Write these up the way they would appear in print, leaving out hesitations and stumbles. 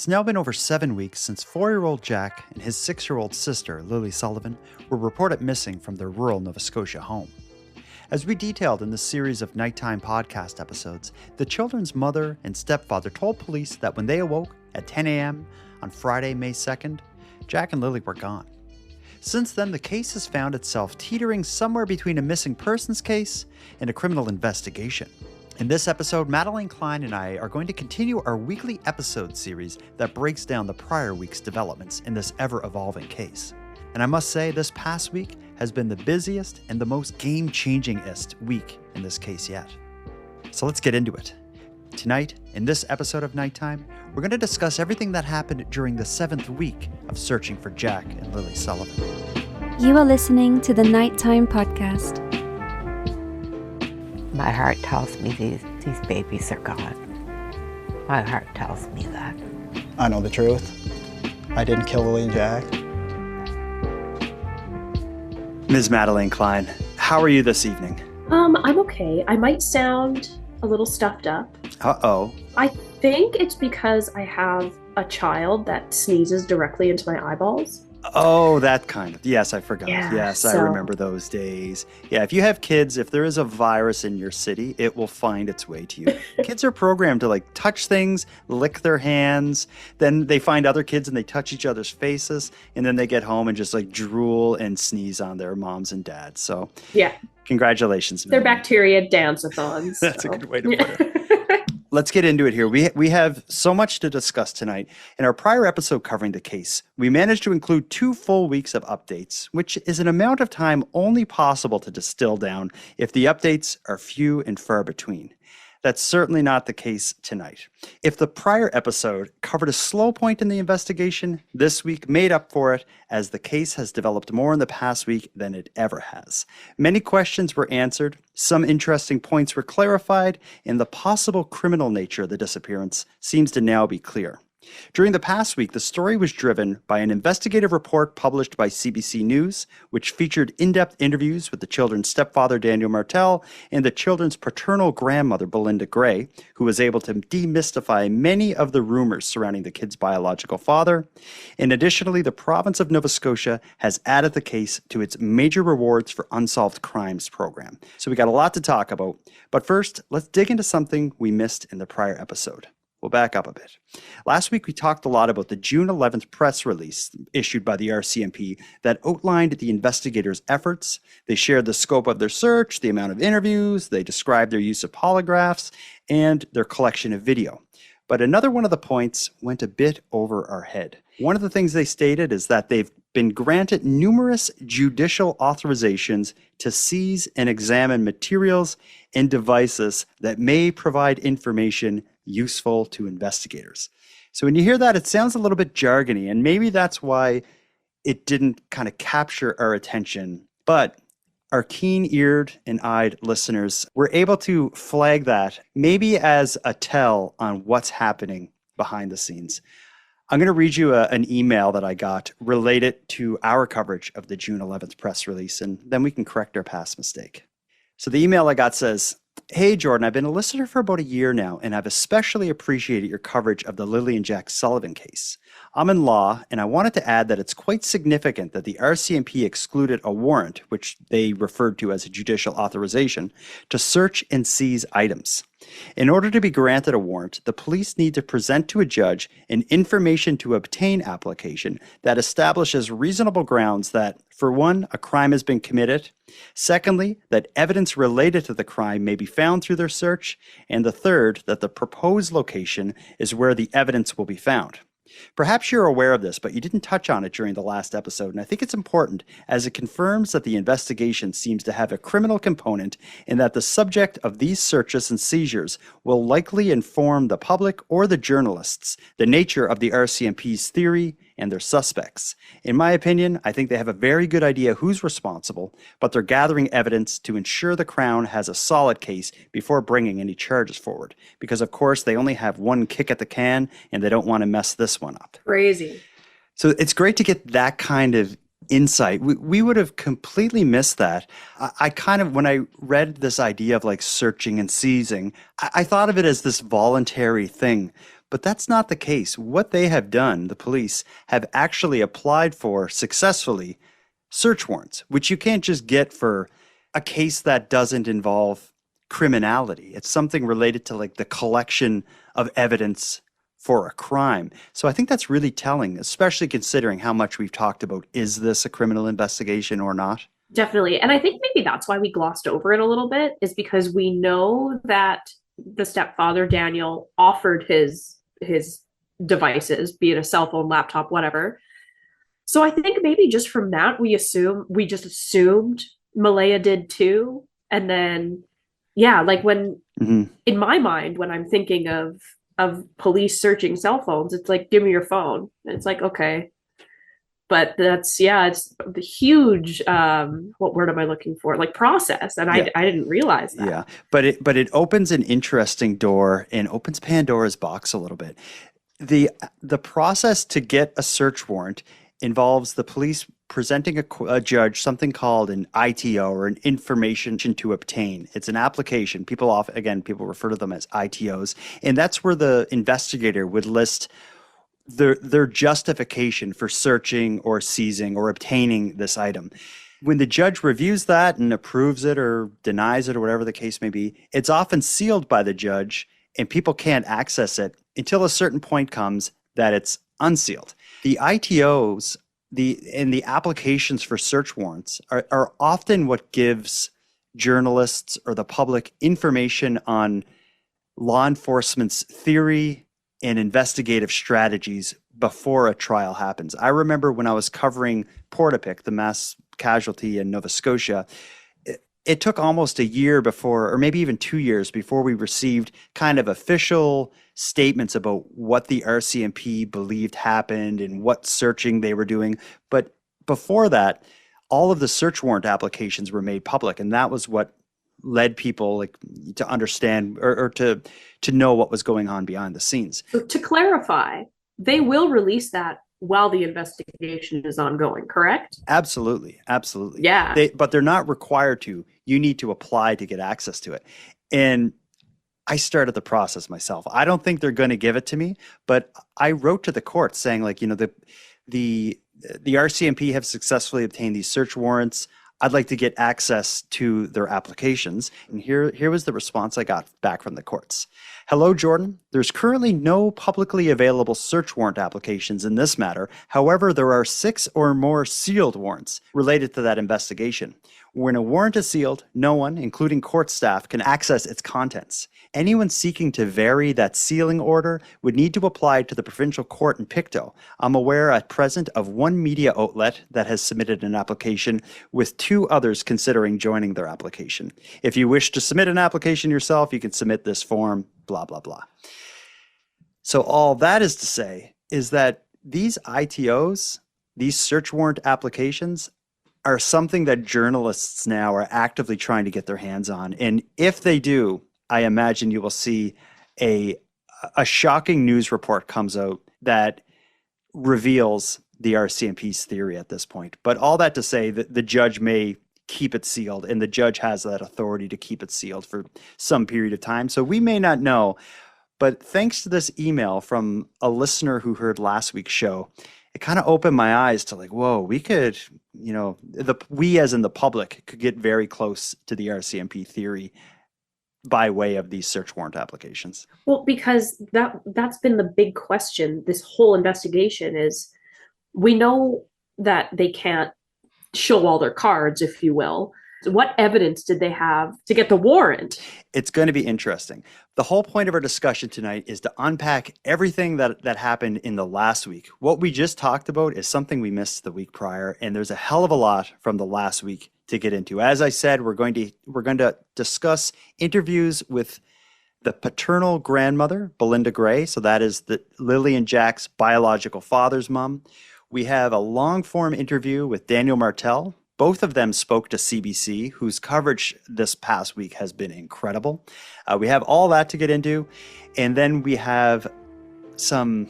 It's now been over 7 weeks since 4-year-old Jack and his 6-year-old sister, Lilly Sullivan, were reported missing from their rural Nova Scotia home. As we detailed in this series of nighttime podcast episodes, the children's mother and stepfather told police that when they awoke at 10 a.m. on Friday, May 2nd, Jack and Lilly were gone. Since then, the case has found itself teetering somewhere between a missing persons case and a criminal investigation. In this episode, Madelayne Klein and I are going to continue our weekly episode series that breaks down the prior week's developments in this ever-evolving case. And I must say, this past week has been the busiest and the most game-changingest week in this case yet. So let's get into it. Tonight, in this episode of Nighttime, we're going to discuss everything that happened during the 7th week of searching for Jack and Lilly Sullivan. You are listening to the Nighttime Podcast. My heart tells me these babies are gone. My heart tells me that. I know the truth. I didn't kill Lilly and Jack. Ms. Madelayne Klein, how are you this evening? I'm okay. I might sound a little stuffed up. Uh-oh. I think it's because I have a child that sneezes directly into my eyeballs. Oh, that kind of. Yes, I forgot. Yeah, yes, I remember those days. Yeah, if you have kids, if there is a virus in your city, it will find its way to you. Kids are programmed to touch things, lick their hands. Then they find other kids and they touch each other's faces. And then they get home and just drool and sneeze on their moms and dads. So yeah, congratulations. They're bacteria dance-a-thons. That's a good way to put it. Let's get into it here. We have so much to discuss tonight. In our prior episode covering the case, we managed to include 2 full weeks of updates, which is an amount of time only possible to distill down if the updates are few and far between. That's certainly not the case tonight. If the prior episode covered a slow point in the investigation, this week made up for it as the case has developed more in the past week than it ever has. Many questions were answered, some interesting points were clarified, and the possible criminal nature of the disappearance seems to now be clear. During the past week, the story was driven by an investigative report published by CBC News, which featured in-depth interviews with the children's stepfather, Daniel Martell, and the children's paternal grandmother, Belynda Gray, who was able to demystify many of the rumors surrounding the kid's biological father. And additionally, the province of Nova Scotia has added the case to its Major Rewards for Unsolved Crimes program. So we got a lot to talk about. But first, let's dig into something we missed in the prior episode. We'll back up a bit. Last week, we talked a lot about the June 11th press release issued by the RCMP that outlined the investigators' efforts. They shared the scope of their search, the amount of interviews, they described their use of polygraphs, and their collection of video. But another one of the points went a bit over our head. One of the things they stated is that they've been granted numerous judicial authorizations to seize and examine materials and devices that may provide information useful to investigators. So when you hear that, it sounds a little bit jargony, and maybe that's why it didn't kind of capture our attention. But our keen-eared and eyed listeners were able to flag that maybe as a tell on what's happening behind the scenes. I'm going to read you an email that I got related to our coverage of the June 11th press release, and then we can correct our past mistake. So the email I got says, "Hey, Jordan, I've been a listener for about a year now, and I've especially appreciated your coverage of the Lilly and Jack Sullivan case. I'm in law, and I wanted to add that it's quite significant that the RCMP excluded a warrant, which they referred to as a judicial authorization, to search and seize items. In order to be granted a warrant, the police need to present to a judge an information to obtain application that establishes reasonable grounds that, for one, a crime has been committed, secondly, that evidence related to the crime may be found through their search, and the third, that the proposed location is where the evidence will be found. Perhaps you're aware of this, but you didn't touch on it during the last episode, and I think it's important as it confirms that the investigation seems to have a criminal component and that the subject of these searches and seizures will likely inform the public or the journalists the nature of the RCMP's theory and their suspects. In my opinion, I think they have a very good idea who's responsible, but they're gathering evidence to ensure the Crown has a solid case before bringing any charges forward. Because, of course, they only have one kick at the can, and they don't want to mess this one up." Crazy. So it's great to get that kind of insight. We would have completely missed that. I kind of, when I read this idea of searching and seizing, I thought of it as this voluntary thing. But that's not the case. What they have done, the police, have actually applied for successfully search warrants, which you can't just get for a case that doesn't involve criminality. It's something related to like the collection of evidence for a crime. So I think that's really telling, especially considering how much we've talked about, is this a criminal investigation or not? Definitely. And I think maybe that's why we glossed over it a little bit, is because we know that the stepfather, Daniel, offered his devices, be it a cell phone, laptop, whatever. So I think maybe just from that, we just assumed Malaya did too. And then, yeah, like in my mind, when I'm thinking of police searching cell phones, it's like, give me your phone. And it's like, okay. But it's the huge, what word am I looking for? Like process. And I didn't realize that. Yeah, but it opens an interesting door and opens Pandora's box a little bit. The process to get a search warrant involves the police presenting a judge something called an ITO, or an information to obtain. It's an application. People refer to them as ITOs. And that's where the investigator would list their justification for searching or seizing or obtaining this item. When the judge reviews that and approves it or denies it or whatever the case may be, it's often sealed by the judge and people can't access it until a certain point comes that it's unsealed. The ITOs and the applications for search warrants are often what gives journalists or the public information on law enforcement's theory and investigative strategies before a trial happens. I remember when I was covering Portapique, the mass casualty in Nova Scotia, it took almost a year before, or maybe even 2 years before, we received kind of official statements about what the RCMP believed happened and what searching they were doing. But before that, all of the search warrant applications were made public, and that was what led people to understand or to know what was going on behind the scenes. So to clarify, they will release that while the investigation is ongoing, correct? Absolutely. Yeah. But they're not required to. You need to apply to get access to it. And I started the process myself. I don't think they're going to give it to me, but I wrote to the court saying, the RCMP have successfully obtained these search warrants. I'd like to get access to their applications. And here was the response I got back from the courts. Hello, Jordan. There's currently no publicly available search warrant applications in this matter. However, there are 6 or more sealed warrants related to that investigation. When a warrant is sealed, no one, including court staff, can access its contents. Anyone seeking to vary that sealing order would need to apply to the provincial court in Pictou. I'm aware at present of one media outlet that has submitted an application, with 2 others considering joining their application. If you wish to submit an application yourself, you can submit this form, blah, blah, blah. So all that is to say is that these ITOs, these search warrant applications, are something that journalists now are actively trying to get their hands on. And if they do, I imagine you will see a shocking news report comes out that reveals the RCMP's theory at this point. But all that to say that the judge may keep it sealed, and the judge has that authority to keep it sealed for some period of time. So we may not know. But thanks to this email from a listener who heard last week's show, it kind of opened my eyes to whoa, we could, we as in the public could get very close to the RCMP theory by way of these search warrant applications. Well, because that's been the big question. This whole investigation is, we know that they can't show all their cards, if you will. What evidence did they have to get the warrant? It's going to be interesting. The whole point of our discussion tonight is to unpack everything that happened in the last week. What we just talked about is something we missed the week prior, and there's a hell of a lot from the last week to get into. As I said, we're going to discuss interviews with the paternal grandmother, Belynda Gray. So that is the Lilly and Jack's biological father's mom. We have a long-form interview with Daniel Martell. Both of them spoke to CBC, whose coverage this past week has been incredible. We have all that to get into. And then we have some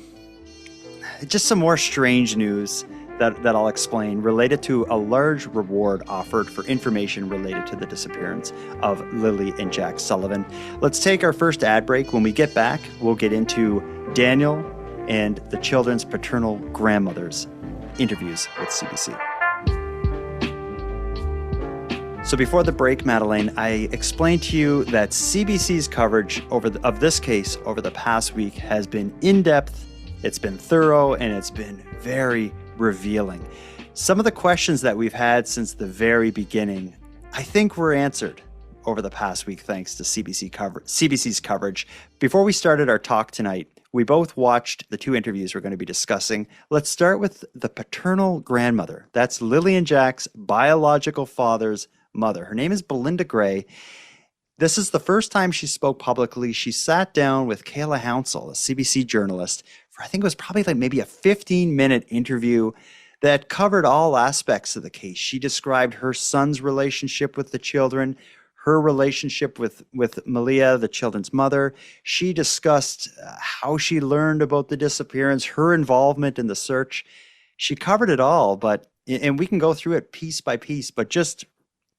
more strange news that I'll explain, related to a large reward offered for information related to the disappearance of Lilly and Jack Sullivan. Let's take our first ad break. When we get back, we'll get into Daniel and the children's paternal grandmothers' interviews with CBC. So before the break, Madelayne, I explained to you that CBC's coverage of this case over the past week has been in-depth, it's been thorough, and it's been very revealing. Some of the questions that we've had since the very beginning, I think were answered over the past week thanks to CBC's coverage. Before we started our talk tonight, we both watched the two interviews we're going to be discussing. Let's start with the paternal grandmother. That's Lilly and Jack's biological father's mother. Her name is Belynda Gray. This is the first time she spoke publicly. She sat down with Kayla Hounsell, a CBC journalist, for I think it was probably like maybe a 15-minute interview that covered all aspects of the case. She described her son's relationship with the children, her relationship with Malia, the children's mother. She discussed how she learned about the disappearance, her involvement in the search. She covered it all, and we can go through it piece by piece, but just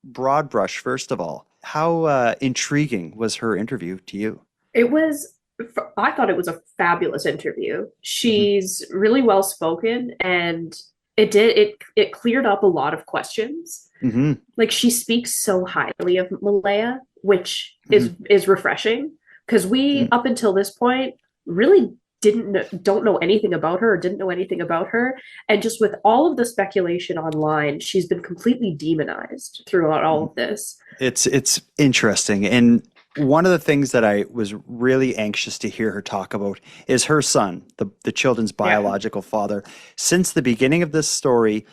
broad brush, first of all. How intriguing was her interview to you? I thought it was a fabulous interview. She's really well spoken, and it cleared up a lot of questions. Mm-hmm. Like, she speaks so highly of Malaya, which is refreshing, because we up until this point really don't know anything about her, or didn't know anything about her. And just with all of the speculation online, she's been completely demonized throughout all of this. It's interesting. And one of the things that I was really anxious to hear her talk about is her son, the children's biological father. Since the beginning of this story,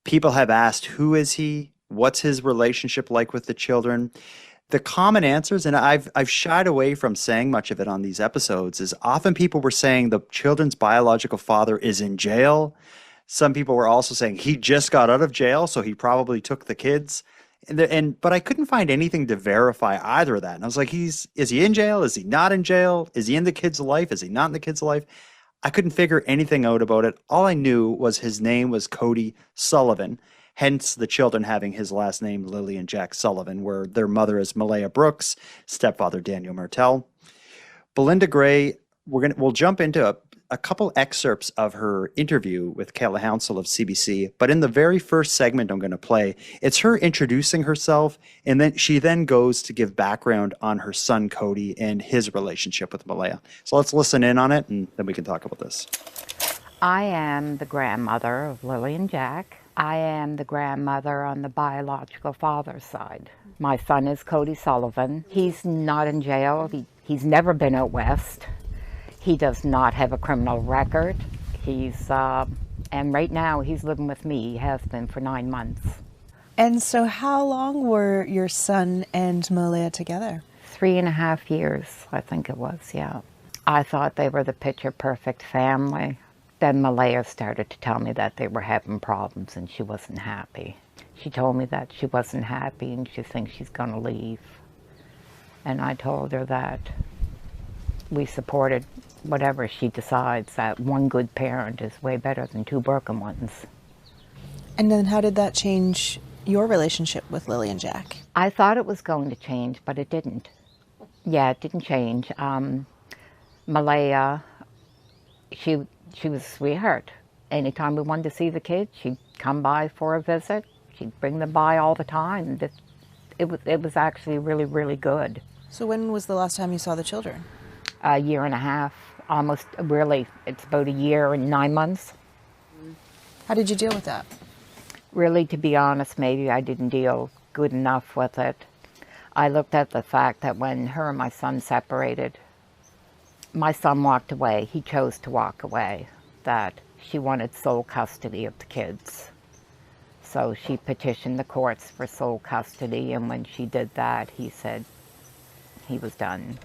people have asked, who is he? What's his relationship like with the children? The common answers, and I've shied away from saying much of it on these episodes, is often people were saying the children's biological father is in jail. Some people were also saying he just got out of jail, so he probably took the kids. But I couldn't find anything to verify either of that. And I was like, is he in jail? Is he not in jail? Is he in the kid's life? Is he not in the kid's life? I couldn't figure anything out about it. All I knew was his name was Cody Sullivan. Hence the children having his last name, Lilly and Jack Sullivan, where their mother is Malaya Brooks, stepfather Daniel Martell. Belynda Gray, we'll jump into a couple excerpts of her interview with Kayla Hounsell of CBC, but in the very first segment I'm going to play, it's her introducing herself, and then she goes to give background on her son Cody and his relationship with Malaya. So let's listen in on it, and then we can talk about this. I am the grandmother of Lilly and Jack. I am the grandmother on the biological father's side. My son is Cody Sullivan. He's not in jail. He's never been out west. He does not have a criminal record. And right now he's living with me. He has been for 9 months. And so how long were your son and Malaya together? 3.5 years, I think it was, yeah. I thought they were the picture-perfect family. Then Malaya started to tell me that they were having problems and she wasn't happy. She told me that she wasn't happy and she thinks she's going to leave. And I told her that we supported whatever she decides, that one good parent is way better than 2 broken ones. And then how did that change your relationship with Lilly and Jack? I thought it was going to change, but it didn't. Yeah, it didn't change. Malaya, she was a sweetheart. Anytime we wanted to see the kids, she'd come by for a visit. She'd bring them by all the time. It was actually really, really good. So when was the last time you saw the children? 1.5 years, almost, really. It's about 1 year and 9 months. How did you deal with that? Really, to be honest, maybe I didn't deal good enough with it. I looked at the fact that when her and my son separated, my son walked away. He chose to walk away, that she wanted sole custody of the kids. So she petitioned the courts for sole custody, and when she did that, he said he was done.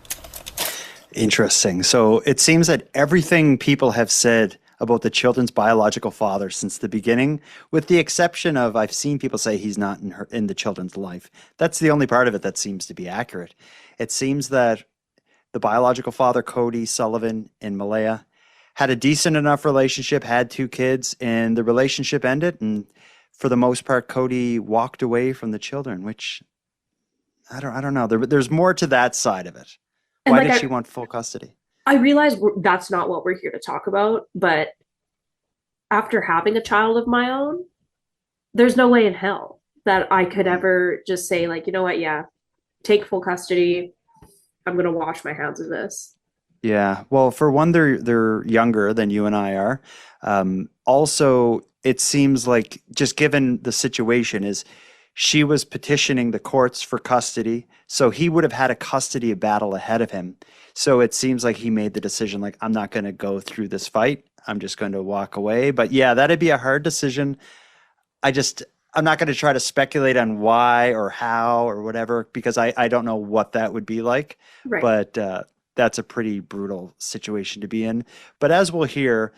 Interesting. So it seems that everything people have said about the children's biological father since the beginning, with the exception of I've seen people say he's not in the children's life. That's the only part of it that seems to be accurate. It seems that the biological father, Cody Sullivan and Malaya, had a decent enough relationship, had 2 kids, and the relationship ended. And for the most part, Cody walked away from the children, which I don't know. There's more to that side of it. Why did she want full custody? I realize that's not what we're here to talk about, but after having a child of my own, there's no way in hell that I could ever just say, like, you know what, yeah, take full custody. I'm going to wash my hands of this. Yeah. Well, for one, they're younger than you and I are. Also, it seems like just given the situation is she was petitioning the courts for custody, so he would have had a custody battle ahead of him. So it seems like he made the decision like, I'm not going to go through this fight. I'm just going to walk away. But yeah, that'd be a hard decision. I'm not going to try to speculate on why or how or whatever, because I don't know what that would be like. Right. But that's a pretty brutal situation to be in. But as we'll hear,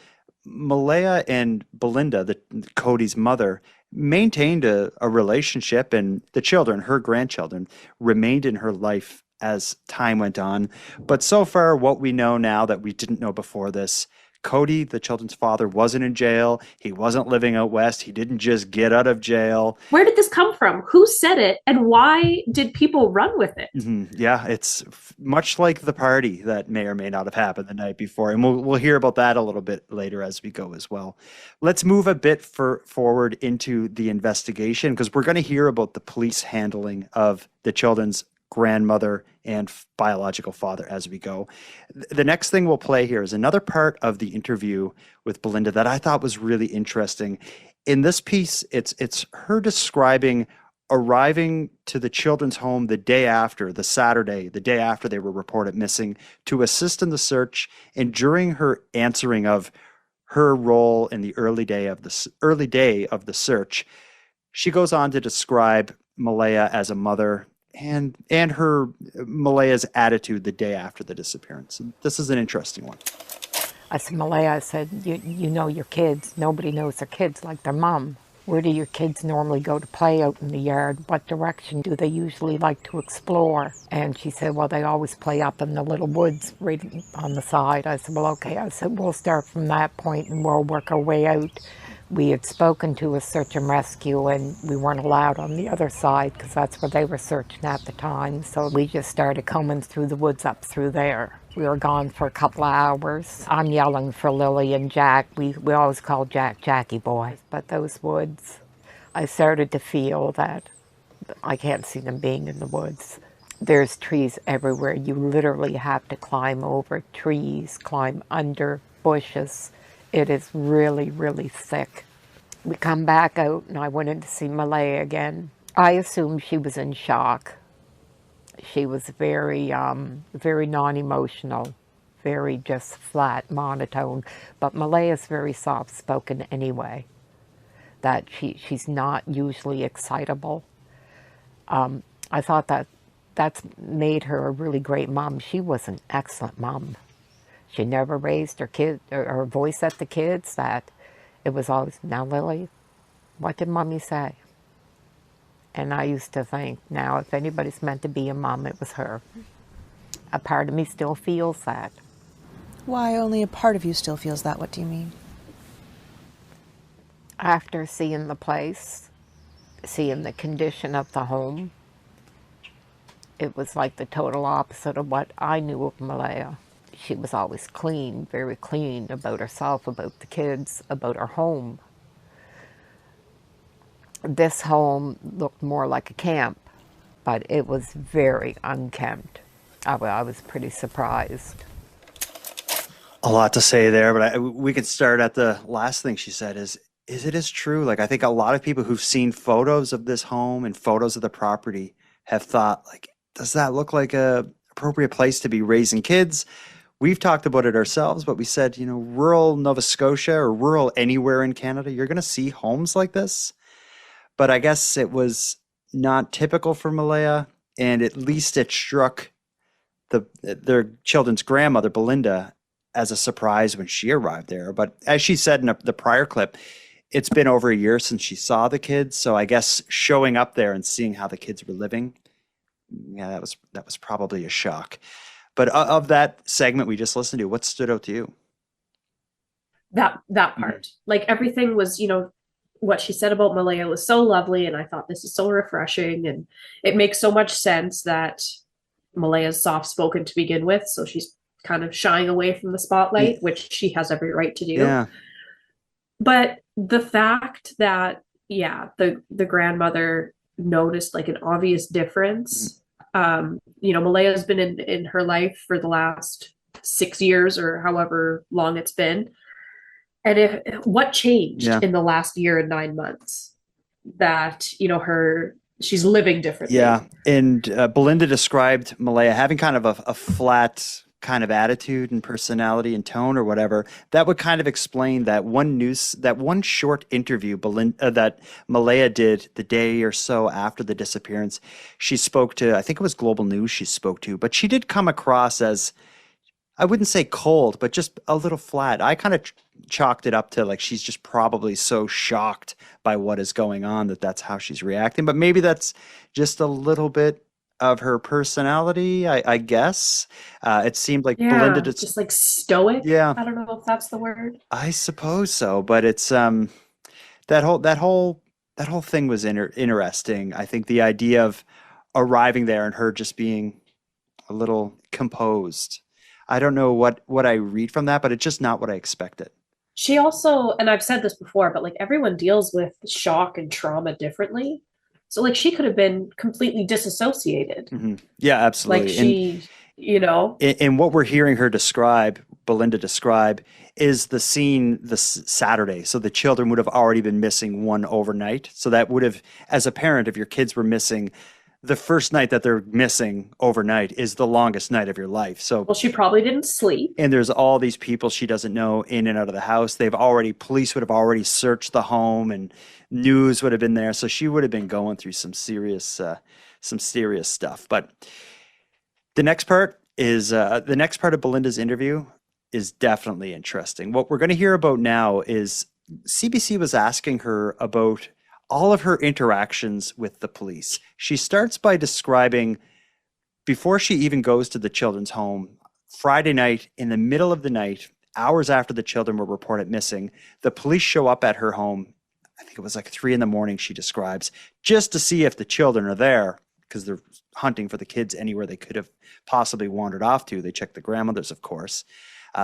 Malaya and Belynda, Cody's mother, maintained a relationship, and the children, her grandchildren, remained in her life as time went on. But so far, what we know now that we didn't know before this, Cody, the children's father, wasn't in jail. He wasn't living out west. He didn't just get out of jail. Where did this come from? Who said it? And why did people run with it? Yeah, it's much like the party that may or may not have happened the night before. And we'll hear about that a little bit later as we go as well. Let's move a bit forward into the investigation, because we're going to hear about the police handling of the children's grandmother and biological father as we go. The next thing we'll play here is another part of the interview with Belynda that I thought was really interesting. In this piece, it's her describing arriving to the children's home the day after, the Saturday, the day after they were reported missing, to assist in the search, and during her answering of her role in the early day of the search, she goes on to describe Malaya as a mother and her Malaya's attitude the day after the disappearance. And this is an interesting one. I said, Malaya, I said, you know your kids. Nobody knows their kids like their mom. Where do your kids normally go to play out in the yard? What direction do they usually like to explore? And she said, well, they always play up in the little woods right on the side. I said, well, okay. I said, we'll start from that point and we'll work our way out. We had spoken to a search and rescue, and we weren't allowed on the other side because that's where they were searching at the time. So we just started combing through the woods up through there. We were gone for a couple of hours. I'm yelling for Lilly and Jack. We always call Jack Jackie Boy. But those woods, I started to feel that I can't see them being in the woods. There's trees everywhere. You literally have to climb over trees, climb under bushes. It is really, really thick. We come back out and I went in to see Malaya again. I assumed she was in shock. She was very, very non-emotional, very just flat, monotone. But Malaya's very soft-spoken anyway, that she's not usually excitable. I thought that's made her a really great mom. She was an excellent mom. She never raised her voice at the kids. That it was always, now Lily, what did Mommy say? And I used to think, now if anybody's meant to be a mom, it was her. A part of me still feels that. Why only a part of you still feels that? What do you mean? After seeing the place, seeing the condition of the home, it was like the total opposite of what I knew of Malaya. She was always clean, very clean about herself, about the kids, about her home. This home looked more like a camp, but it was very unkempt. I was pretty surprised. A lot to say there, but we could start at the last thing she said is it as true? Like, I think a lot of people who've seen photos of this home and photos of the property have thought, like, does that look like a appropriate place to be raising kids? We've talked about it ourselves, but we said, rural Nova Scotia or rural anywhere in Canada, you're going to see homes like this. But I guess it was not typical for Malaya, and at least it struck their children's grandmother, Belynda, as a surprise when she arrived there. But as she said in the prior clip, it's been over a year since she saw the kids. So I guess showing up there and seeing how the kids were living, yeah, that was probably a shock. But of that segment we just listened to, what stood out to you? That part, like everything was, what she said about Malaya was so lovely, and I thought this is so refreshing, and it makes so much sense that Malaya's soft-spoken to begin with, so she's kind of shying away from the spotlight, which she has every right to do. Yeah. But the fact that, yeah, the grandmother noticed like an obvious difference. Malaya's been in her life for the last 6 years or however long it's been. And what changed in the last year and 9 months that, she's living differently. Yeah. And Belynda described Malaya having kind of a flat kind of attitude and personality and tone or whatever. That would kind of explain that one short interview that Malaya did the day or so after the disappearance. She spoke to, I think it was Global News she spoke to, but she did come across as, I wouldn't say cold, but just a little flat. I kind of chalked it up to like she's just probably so shocked by what is going on that's how she's reacting. But maybe that's just a little bit of her personality, I guess. It seemed like Belynda just like stoic. Yeah, I don't know if that's the word. I suppose so, but it's that whole thing was interesting. I think the idea of arriving there and her just being a little composed. I don't know what I read from that, but it's just not what I expected. She also, and I've said this before, but like everyone deals with shock and trauma differently. So like she could have been completely disassociated. Mm-hmm. Yeah, absolutely. Like And what we're hearing her Belynda describe, is the scene this Saturday. So the children would have already been missing one overnight. So that would have, as a parent, if your kids were missing, the first night that they're missing overnight is the longest night of your life. So, well, she probably didn't sleep. And there's all these people she doesn't know in and out of the house. Police would have already searched the home, and news would have been there. So she would have been going through some serious stuff. But the next part of Belynda's interview is definitely interesting. What we're going to hear about now is CBC was asking her about all of her interactions with the police. She starts by describing, before she even goes to the children's home, Friday night, in the middle of the night, hours after the children were reported missing, the police show up at her home. I think it was like 3 a.m, she describes, just to see if the children are there, because they're hunting for the kids anywhere they could have possibly wandered off to. They check the grandmothers, of course.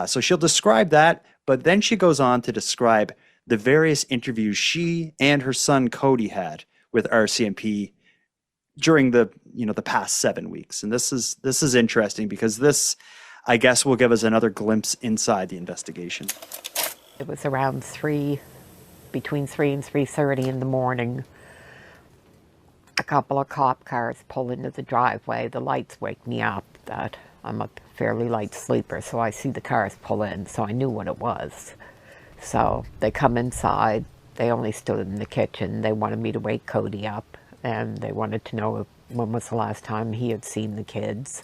So she'll describe that, but then she goes on to describe the various interviews she and her son Cody had with RCMP during the past 7 weeks. And this is interesting because this, I guess, will give us another glimpse inside the investigation. It was around between 3 and 3:30 in the morning. A couple of cop cars pull into the driveway. The lights wake me up that I'm a fairly light sleeper, so I see the cars pull in, so I knew what it was. So they come inside. They only stood in the kitchen. They wanted me to wake Cody up, and they wanted to know when was the last time he had seen the kids,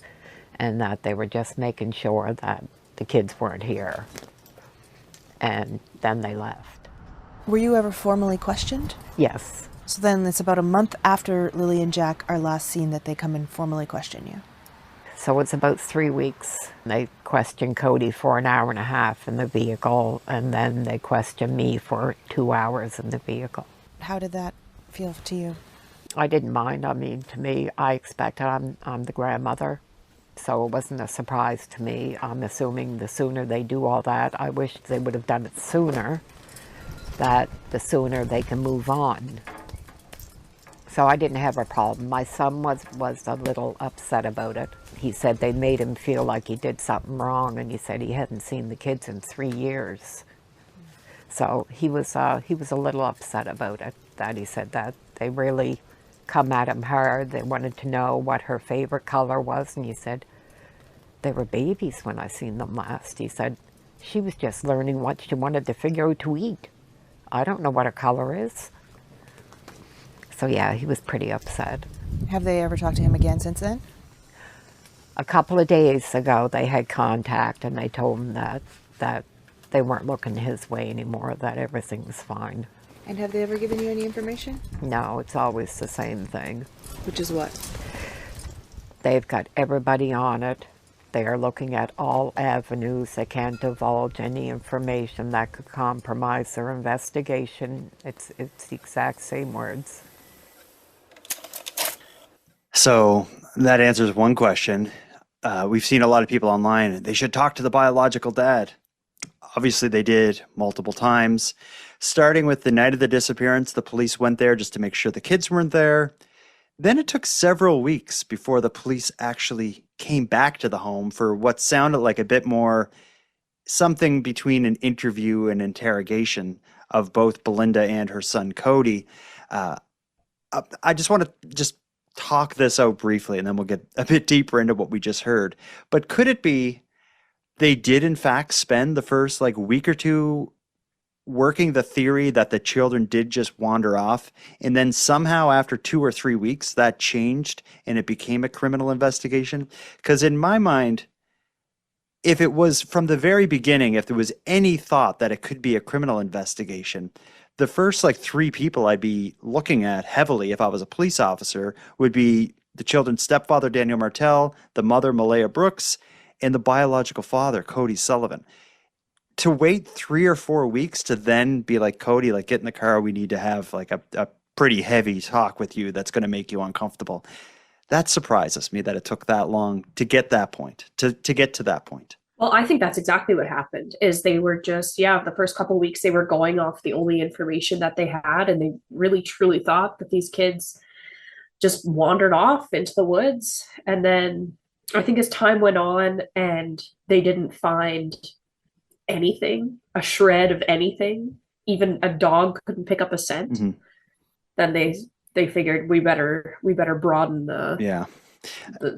and that they were just making sure that the kids weren't here. And then they left. Were you ever formally questioned? Yes. So then it's about a month after Lilly and Jack are last seen that they come and formally question you. So it's about 3 weeks. They question Cody for an hour and a half in the vehicle, and then they question me for 2 hours in the vehicle. How did that feel to you? I didn't mind. I mean, to me, I expected I'm the grandmother, so it wasn't a surprise to me. I'm assuming the sooner they do all that, I wish they would have done it sooner, that the sooner they can move on. So I didn't have a problem. My son was a little upset about it. He said they made him feel like he did something wrong, and he said he hadn't seen the kids in 3 years. So he was a little upset about it, that he said that they really come at him hard. They wanted to know what her favorite color was, and he said, they were babies when I seen them last. He said, she was just learning what she wanted to figure out to eat. I don't know what her color is. So yeah, he was pretty upset. Have they ever talked to him again since then? A couple of days ago, they had contact, and they told him that they weren't looking his way anymore, that everything was fine. And have they ever given you any information? No, it's always the same thing. Which is what? They've got everybody on it. They are looking at all avenues. They can't divulge any information that could compromise their investigation. It's the exact same words. So that answers one question. we've seen a lot of people online, they should talk to the biological dad. Obviously, they did multiple times. Starting with the night of the disappearance, the police went there just to make sure the kids weren't there. Then it took several weeks before the police actually came back to the home for what sounded like a bit more something between an interview and interrogation of both Belynda and her son Cody. I just want to just talk this out briefly, and then we'll get a bit deeper into what we just heard. But could it be they did in fact spend the first week or two working the theory that the children did just wander off, and then somehow after 2 or 3 weeks that changed and it became a criminal investigation? Because in my mind, if it was from the very beginning, if there was any thought that it could be a criminal investigation, the first 3 people I'd be looking at heavily if I was a police officer would be the children's stepfather, Daniel Martell, the mother, Malaya Brooks, and the biological father, Cody Sullivan. To wait 3 or 4 weeks to then be like, Cody, get in the car, we need to have a pretty heavy talk with you that's going to make you uncomfortable. That surprises me that it took that long to get that point, to get to that point. Well, I think that's exactly what happened, is they were just, the first couple of weeks they were going off the only information that they had, and they really truly thought that these kids just wandered off into the woods. And then I think as time went on and they didn't find anything, a shred of anything, even a dog couldn't pick up a scent, Mm-hmm. then they figured we better broaden the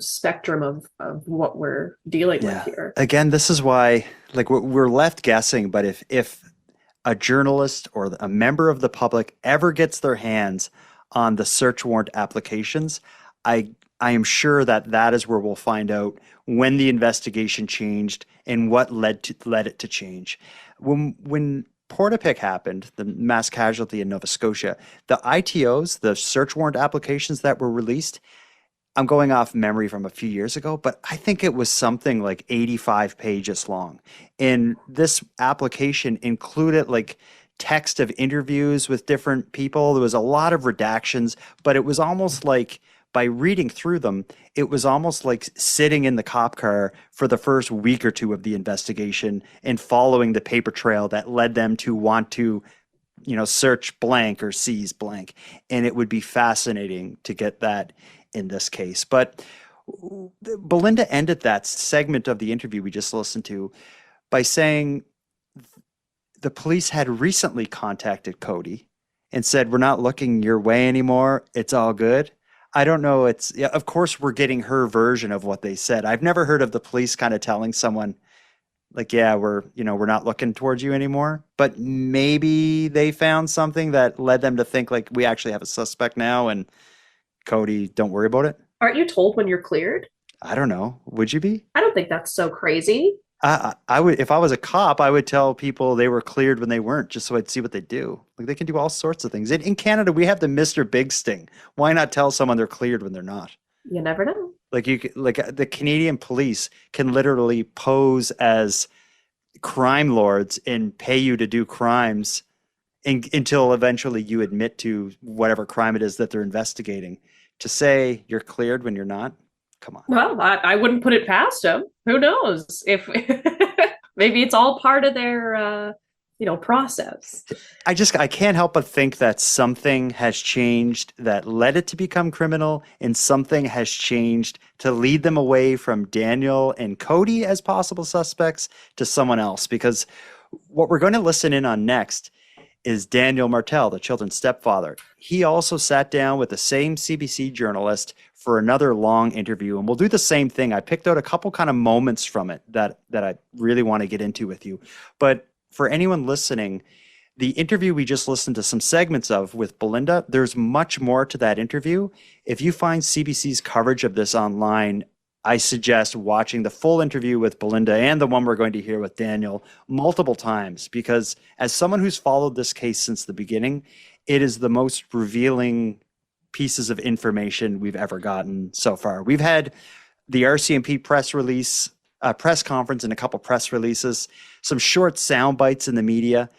spectrum of what we're dealing with here. Again, this is why we're left guessing, but if a journalist or a member of the public ever gets their hands on the search warrant applications, I am sure that is where we'll find out when the investigation changed and what led it to change. When Portapic happened, the mass casualty in Nova Scotia, the ITOs, the search warrant applications that were released, I'm going off memory from a few years ago, but I think it was something like 85 pages long. And this application included text of interviews with different people. There was a lot of redactions, but it was almost like, by reading through them, it was almost like sitting in the cop car for the first week or two of the investigation and following the paper trail that led them to want to, search blank or seize blank. And it would be fascinating to get that in this case. But Belynda ended that segment of the interview we just listened to by saying the police had recently contacted Cody and said, "We're not looking your way anymore. It's all good." I don't know. Of course we're getting her version of what they said. I've never heard of the police kind of telling someone we're not looking towards you anymore, but maybe they found something that led them to think we actually have a suspect now, and Cody, don't worry about it. Aren't you told when you're cleared? I don't know. Would you be? I don't think that's so crazy. I would, if I was a cop, I would tell people they were cleared when they weren't, just so I'd see what they do. They can do all sorts of things. In Canada, we have the Mr. Big sting. Why not tell someone they're cleared when they're not? You never know. The Canadian police can literally pose as crime lords and pay you to do crimes until eventually you admit to whatever crime it is that they're investigating. To say you're cleared when you're not, come on. Well, I wouldn't put it past them. Who knows? If maybe it's all part of their process. I can't help but think that something has changed that led it to become criminal, and something has changed to lead them away from Daniel and Cody as possible suspects to someone else. Because what we're going to listen in on next is Daniel Martell, the children's stepfather. He also sat down with the same CBC journalist for another long interview, and we'll do the same thing. I picked out a couple kind of moments from it that I really want to get into with you. But for anyone listening, the interview we just listened to some segments of with Belynda, there's much more to that interview. If you find CBC's coverage of this online, I suggest watching the full interview with Belynda and the one we're going to hear with Daniel multiple times, because as someone who's followed this case since the beginning, it is the most revealing pieces of information we've ever gotten so far. We've had the RCMP press release, press conference, and a couple press releases, some short sound bites in the media.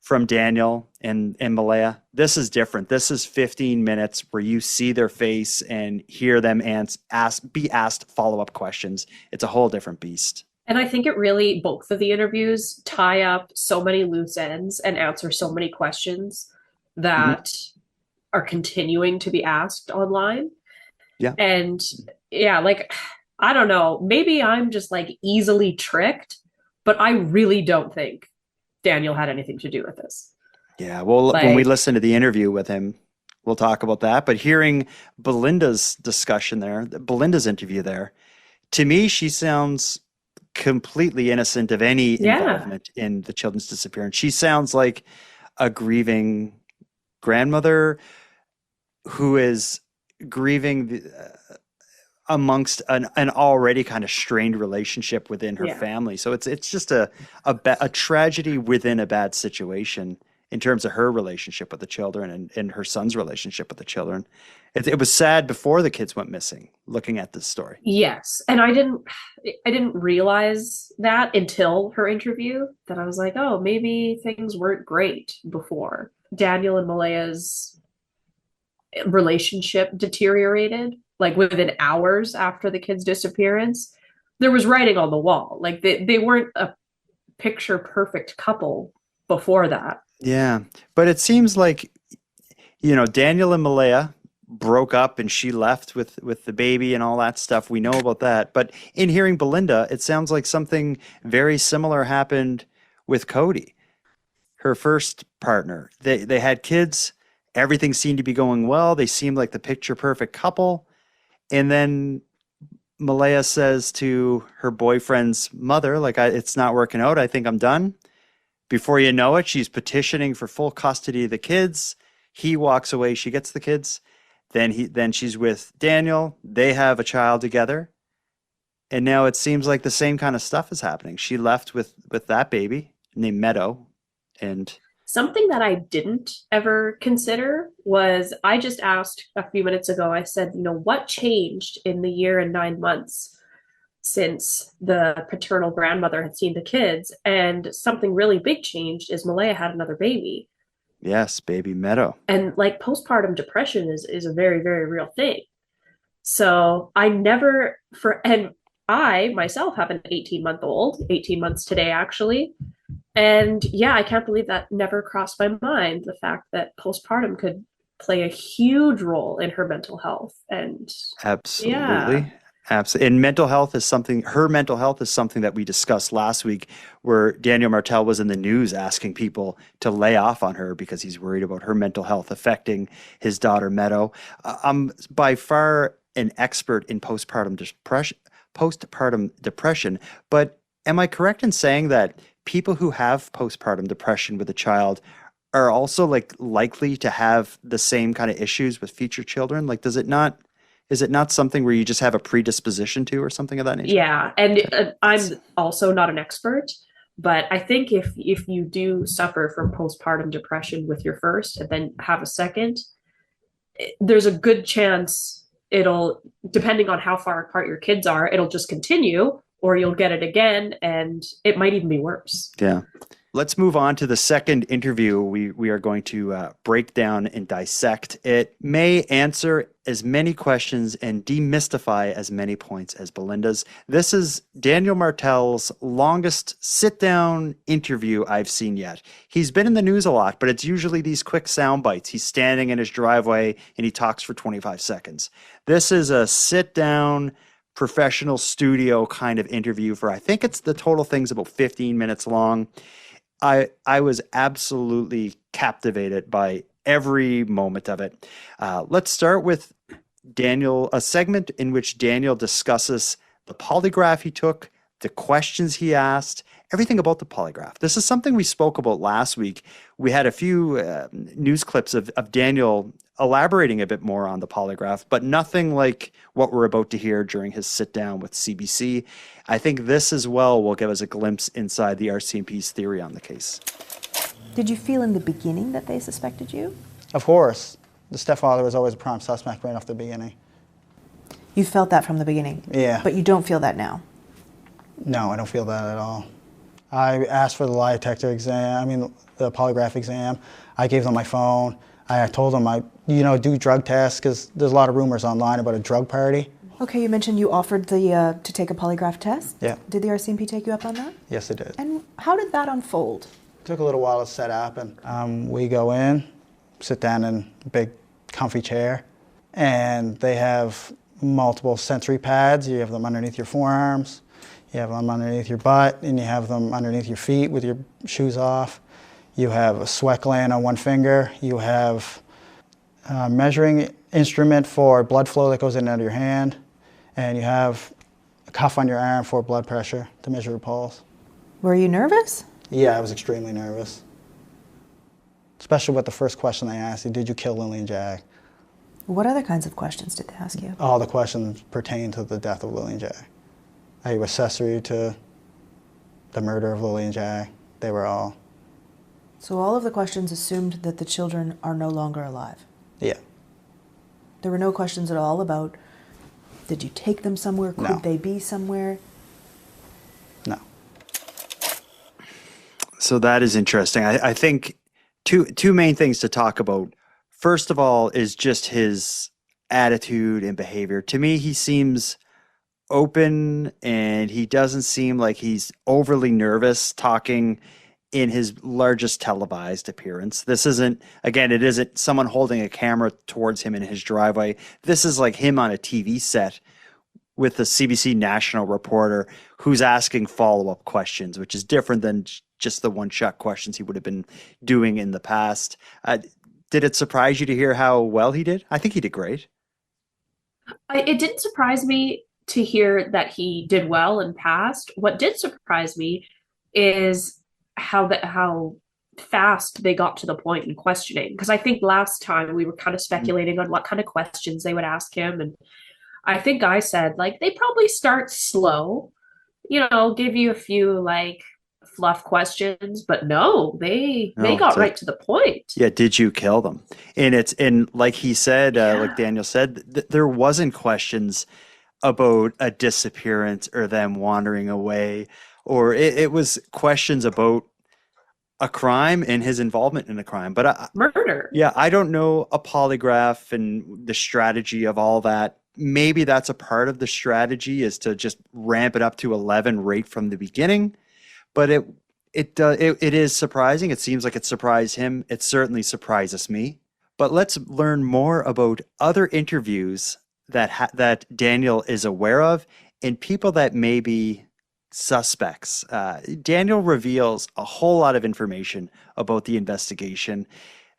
from Daniel and Malaya. This is different. This is 15 minutes where you see their face and hear them be asked follow-up questions. It's a whole different beast. And I think it really, both of the interviews tie up so many loose ends and answer so many questions that are continuing to be asked online. Yeah. And yeah, like, I don't know, maybe I'm just like easily tricked, but I really don't think Daniel had anything to do with this. Yeah, well, when we listen to the interview with him, we'll talk about that. But hearing Belynda's discussion there, Belynda's interview there, to me, she sounds completely innocent of any involvement in the children's disappearance. She sounds like a grieving grandmother who is grieving amongst an already kind of strained relationship within her family. So it's just a tragedy within a bad situation in terms of her relationship with the children and her son's relationship with the children. It was sad before the kids went missing, looking at this story. Yes. And I didn't realize that until her interview, that I was like, oh, maybe things weren't great before. Daniel and Malaya's relationship deteriorated like within hours after the kids' disappearance. There was writing on the wall. Like they weren't a picture perfect couple before that. Yeah. But it seems like, Daniel and Malaya broke up and she left with the baby and all that stuff. We know about that. But in hearing Belynda, it sounds like something very similar happened with Cody, her first partner. They had kids. Everything seemed to be going well. They seemed like the picture perfect couple. And then Malaya says to her boyfriend's mother, like, it's not working out. I think I'm done. Before you know it, she's petitioning for full custody of the kids. He walks away. She gets the kids. Then she's with Daniel. They have a child together. And now it seems like the same kind of stuff is happening. She left with that baby named Meadow. And something that I didn't ever consider was, I just asked a few minutes ago, I said, what changed in the year and 9 months since the paternal grandmother had seen the kids? And something really big changed is Malaya had another baby. Yes, baby Meadow. And like postpartum depression is a very, very real thing. So I myself have an 18 months today, actually. And yeah, I can't believe that never crossed my mind, the fact that postpartum could play a huge role in her mental health. And absolutely. Yeah. Absolutely. And her mental health is something that we discussed last week, where Daniel Martell was in the news asking people to lay off on her because he's worried about her mental health affecting his daughter, Meadow. I'm by far an expert in postpartum depression, but am I correct in saying that people who have postpartum depression with a child are also likely to have the same kind of issues with future children? Like, is it not something where you just have a predisposition to or something of that nature? Yeah. And I'm also not an expert, but I think if you do suffer from postpartum depression with your first and then have a second, there's a good chance it'll, depending on how far apart your kids are, it'll just continue, or you'll get it again and it might even be worse. Yeah. Let's move on to the second interview we are going to break down and dissect. It may answer as many questions and demystify as many points as Belynda's. This is Daniel Martell's longest sit-down interview I've seen yet. He's been in the news a lot, but it's usually these quick sound bites. He's standing in his driveway and he talks for 25 seconds. This is a sit-down, professional studio kind of interview for, I think the total thing's about 15 minutes long. I was absolutely captivated by every moment of it. Let's start with Daniel, a segment in which Daniel discusses the polygraph he took, the questions he asked, everything about the polygraph. This is something we spoke about last week. We had a few news clips of Daniel elaborating a bit more on the polygraph, but nothing like what we're about to hear during his sit down with CBC. I think this as well will give us a glimpse inside the RCMP's theory on the case. Did you feel in the beginning that they suspected you? Of course. The stepfather was always a prime suspect right off the beginning. You felt that from the beginning? Yeah. But you don't feel that now? No, I don't feel that at all. I asked for the lie detector exam, the polygraph exam. I gave them my phone. I told them do drug tests because there's a lot of rumors online about a drug party. Okay, you mentioned you offered to take a polygraph test. Yeah. Did the RCMP take you up on that? Yes, it did. And how did that unfold? It took a little while to set up, and we go in, sit down in a big comfy chair, and they have multiple sensory pads. You have them underneath your forearms, you have them underneath your butt, and you have them underneath your feet with your shoes off. You have a sweat gland on one finger. You have a measuring instrument for blood flow that goes in and out of your hand, and you have a cuff on your arm for blood pressure to measure your pulse. Were you nervous? Yeah, I was extremely nervous. Especially with the first question they asked you, did you kill Lilly and Jack? What other kinds of questions did they ask you? All the questions pertain to the death of Lilly and Jack. Are you accessory to the murder of Lilly and Jack? They were all. So all of the questions assumed that the children are no longer alive? Yeah. There were no questions at all about, did you take them somewhere? Could No. they be somewhere? No. So that is interesting. I think two main things to talk about. First of all is just his attitude and behavior. To me, he seems open and he doesn't seem like he's overly nervous talking in his largest televised appearance. This isn't, again, it isn't someone holding a camera towards him in his driveway. This is like him on a TV set with a CBC national reporter who's asking follow-up questions, which is different than just the one-shot questions he would have been doing in the past. Did it surprise you to hear how well he did? I think he did great. It didn't surprise me to hear that he did well and passed. What did surprise me is how fast they got to the point in questioning. Because I think last time we were kind of speculating on what kind of questions they would ask him. And I think I said, like, they probably start slow, give you a few, like, fluff questions, but no, they got right to the point. Yeah, did you kill them? And like he said, like Daniel said, there wasn't questions about a disappearance or them wandering away, or it was questions about a crime and his involvement in a crime. But murder. Yeah, I don't know a polygraph and the strategy of all that. Maybe that's a part of the strategy is to just ramp it up to 11 right from the beginning. But it is surprising. It seems like it surprised him. It certainly surprises me. But let's learn more about other interviews that Daniel is aware of and people that may be suspects. Daniel reveals a whole lot of information about the investigation.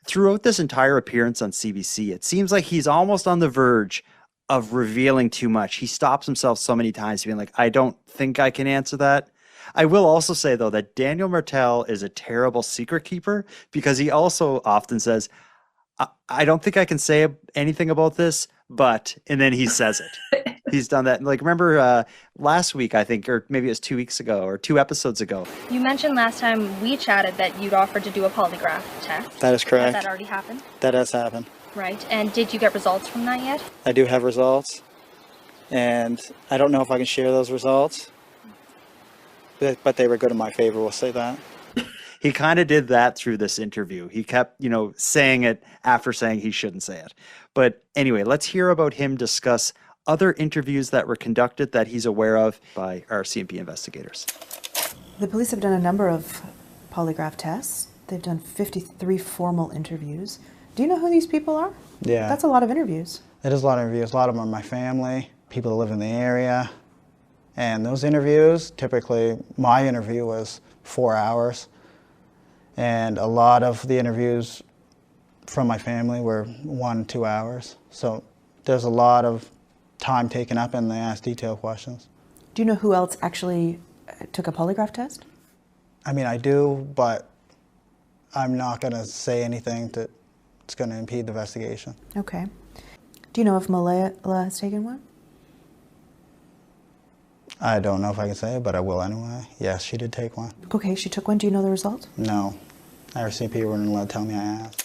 Throughout this entire appearance on CBC, it seems like he's almost on the verge of revealing too much. He stops himself so many times being like, I don't think I can answer that. I will also say, though, that Daniel Martell is a terrible secret keeper because he also often says, I don't think I can say anything about this, but, and then he says it. He's done that. Like, remember last week, I think, or maybe it was 2 weeks ago or 2 episodes ago. You mentioned last time we chatted that you'd offered to do a polygraph test. That is correct. Has that already happened? That has happened. Right. And did you get results from that yet? I do have results, and I don't know if I can share those results, but they were good in my favor, we'll say that. He kind of did that through this interview. He kept, saying it after saying he shouldn't say it. But anyway, let's hear about him discuss other interviews that were conducted that he's aware of by our CMP investigators. The police have done a number of polygraph tests. They've done 53 formal interviews. Do you know who these people are? Yeah. That's a lot of interviews. It is a lot of interviews. A lot of them are my family, people that live in the area. And those interviews, typically, my interview was 4 hours. And a lot of the interviews from my family were 1, 2 hours. So there's a lot of time taken up and they ask detailed questions. Do you know who else actually took a polygraph test? I do, but I'm not going to say anything that's going to impede the investigation. Okay. Do you know if Malaya has taken one? I don't know if I can say it, but I will anyway. Yes, she did take one. Okay, she took one. Do you know the result? No. RCMP wouldn't let tell me I asked.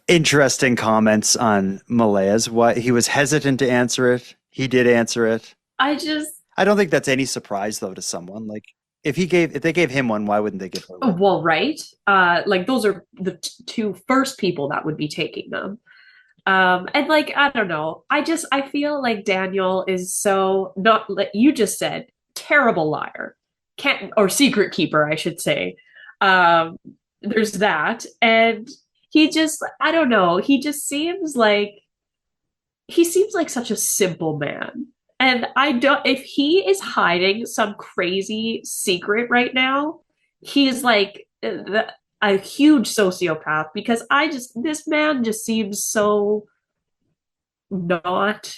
Interesting comments on Malaya's. Why he was hesitant to answer it. He did answer it. I don't think that's any surprise, though, to someone. Like, If they gave him one, why wouldn't they give her one? Well, right. Like those are the two first people that would be taking them. And like, I don't know. I feel like Daniel is so not like you just said, terrible liar. Can't or secret keeper, I should say. Um, there's that. And he just, I don't know, he seems like such a simple man. And I don't, if he is hiding some crazy secret right now, he's like a huge sociopath because this man just seems so not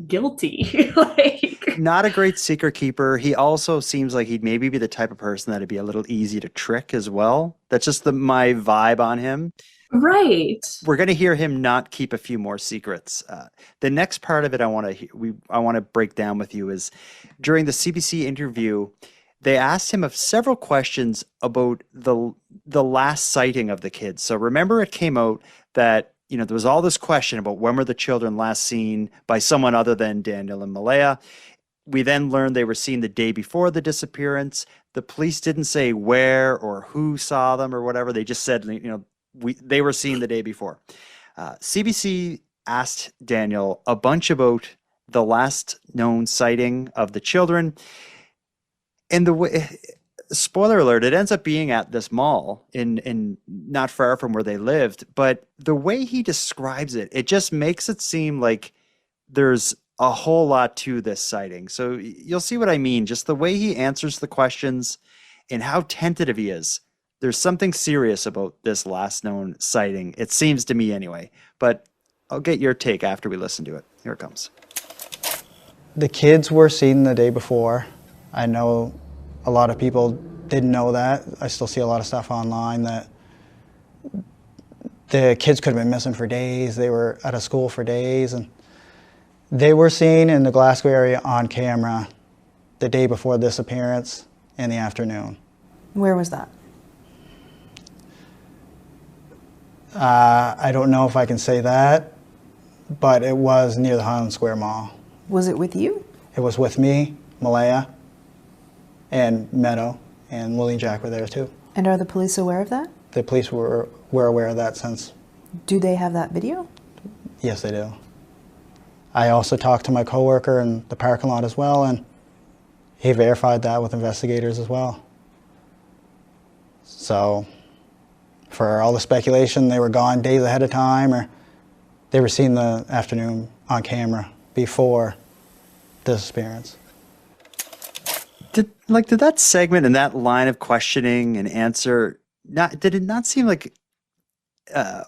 guilty. Like, Not a great secret keeper. He also seems like he'd maybe be the type of person that'd be a little easy to trick as well. That's just my vibe on him. right. We're going to hear him not keep a few more secrets. The next part of it I want to break down with you is during the CBC interview, they asked him of several questions about the last sighting of the kids. So remember, it came out that there was all this question about when were the children last seen by someone other than Daniel and Madelayne. We then learned they were seen the day before the disappearance. The police didn't say where or who saw them or whatever. They just said, they were seen the day before. CBC asked Daniel a bunch about the last known sighting of the children. And spoiler alert, it ends up being at this mall in not far from where they lived. But the way he describes it, it just makes it seem like there's a whole lot to this sighting. So you'll see what I mean. Just the way he answers the questions and how tentative he is. There's something serious about this last known sighting. It seems to me anyway. But I'll get your take after we listen to it. Here it comes. The kids were seen the day before. I know a lot of people didn't know that. I still see a lot of stuff online that the kids could have been missing for days. They were at a school for days, and they were seen in the Glasgow area on camera the day before the disappearance in the afternoon. Where was that? I don't know if I can say that, but it was near the Highland Square Mall. Was it with you? It was with me, Madelayne, and Meadow, and Lilly and Jack were there too. And are the police aware of that? The police were aware of that since. Do they have that video? Yes, they do. I also talked to my coworker in the parking lot as well, and he verified that with investigators as well. So, for all the speculation, they were gone days ahead of time, or they were seen the afternoon on camera before the disappearance. Did that segment and that line of questioning and answer did it not seem like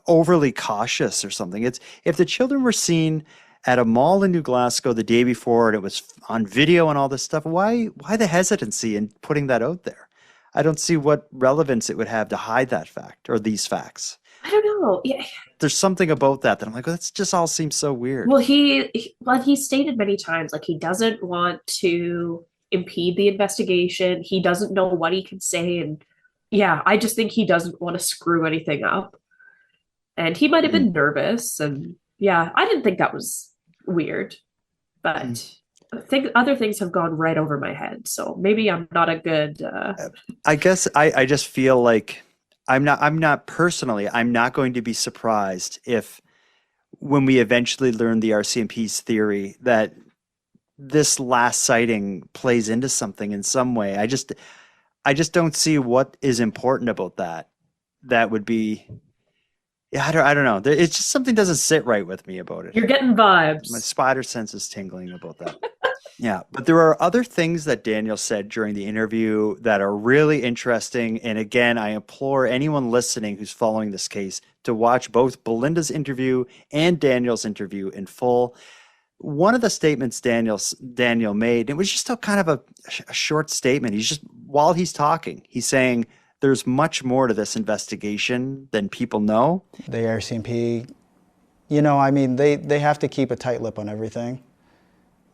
overly cautious or something? It's if the children were seen at a mall in New Glasgow the day before and it was on video and all this stuff, why the hesitancy in putting that out there? I don't see what relevance it would have to hide that fact or these facts. I don't know. Yeah. There's something about that I'm like, well, that just all seems so weird. Well, he stated many times, like, he doesn't want to impede the investigation. He doesn't know what he can say. And yeah, I just think he doesn't want to screw anything up. And he might have been nervous. And yeah, I didn't think that was weird. But I think other things have gone right over my head. So maybe I'm not a good... I guess I just feel like I'm not going to be surprised if when we eventually learn the RCMP's theory that this last sighting plays into something in some way. I just don't see what is important about that. That would be, yeah, I don't know. It's just something doesn't sit right with me about it. You're getting vibes. My spider sense is tingling about that. Yeah, but there are other things that Daniel said during the interview that are really interesting. And again, I implore anyone listening who's following this case to watch both Belynda's interview and Daniel's interview in full. One of the statements Daniel made, it was just a kind of a short statement. While he's talking, he's saying there's much more to this investigation than people know. The RCMP, they have to keep a tight lip on everything,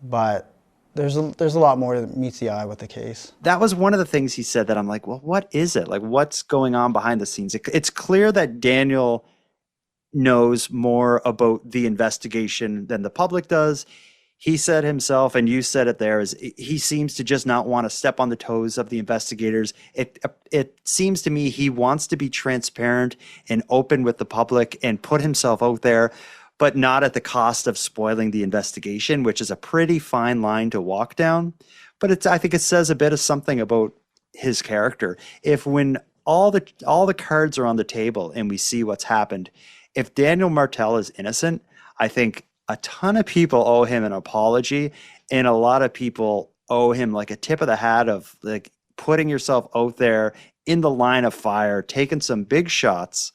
but there's a lot more that meets the eye with the case. That was one of the things he said that I'm like, well, what is it? Like, what's going on behind the scenes? It's clear that Daniel knows more about the investigation than the public does. he said himself, and you said it there, is he seems to just not want to step on the toes of the investigators. It seems to me he wants to be transparent and open with the public and put himself out there, but not at the cost of spoiling the investigation, which is a pretty fine line to walk down. But I think it says a bit of something about his character. If when all the cards are on the table and we see what's happened, if Daniel Martell is innocent, I think a ton of people owe him an apology, and a lot of people owe him like a tip of the hat of like putting yourself out there in the line of fire, taking some big shots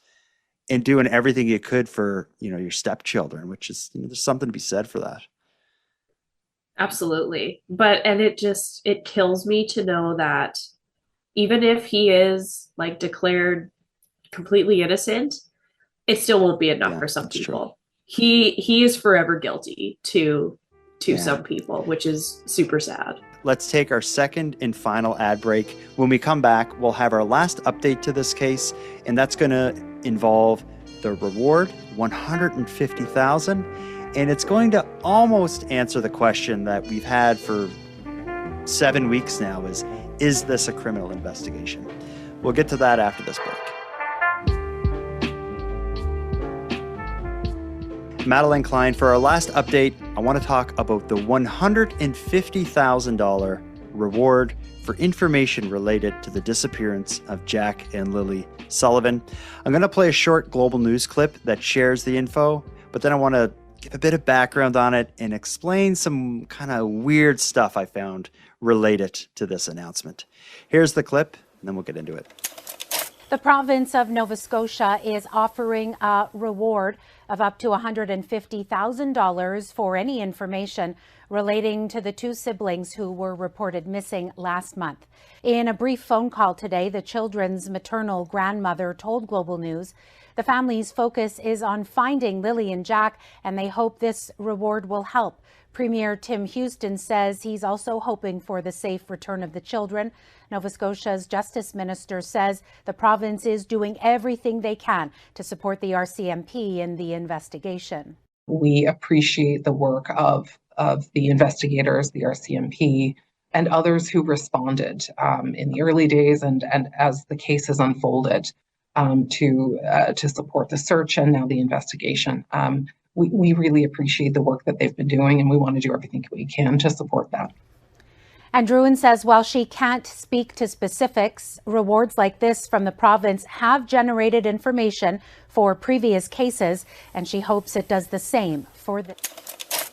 and doing everything you could for, your stepchildren, which is, there's something to be said for that. Absolutely. And it kills me to know that even if he is like declared completely innocent, it still won't be enough for some people. True. He is forever guilty to some people, which is super sad. Let's take our second and final ad break. When we come back, we'll have our last update to this case, and that's going to involve the reward, $150,000, and it's going to almost answer the question that we've had for 7 weeks now: is this a criminal investigation? We'll get to that after this break. Madelayne Klein, for our last update, I want to talk about the $150,000 reward for information related to the disappearance of Jack and Lilly Sullivan. I'm going to play a short global news clip that shares the info, but then I want to give a bit of background on it and explain some kind of weird stuff I found related to this announcement. Here's the clip, and then we'll get into it. The province of Nova Scotia is offering a reward of up to $150,000 for any information relating to the two siblings who were reported missing last month. In a brief phone call today, the children's maternal grandmother told Global News the family's focus is on finding Lilly and Jack, and they hope this reward will help. Premier Tim Houston says he's also hoping for the safe return of the children. Nova Scotia's Justice Minister says the province is doing everything they can to support the RCMP in the investigation. We appreciate the work of the investigators, the RCMP, and others who responded in the early days and as the case has unfolded to support the search and now the investigation. We really appreciate the work that they've been doing, and we want to do everything we can to support that. And Druin says while she can't speak to specifics, rewards like this from the province have generated information for previous cases, and she hopes it does the same for the...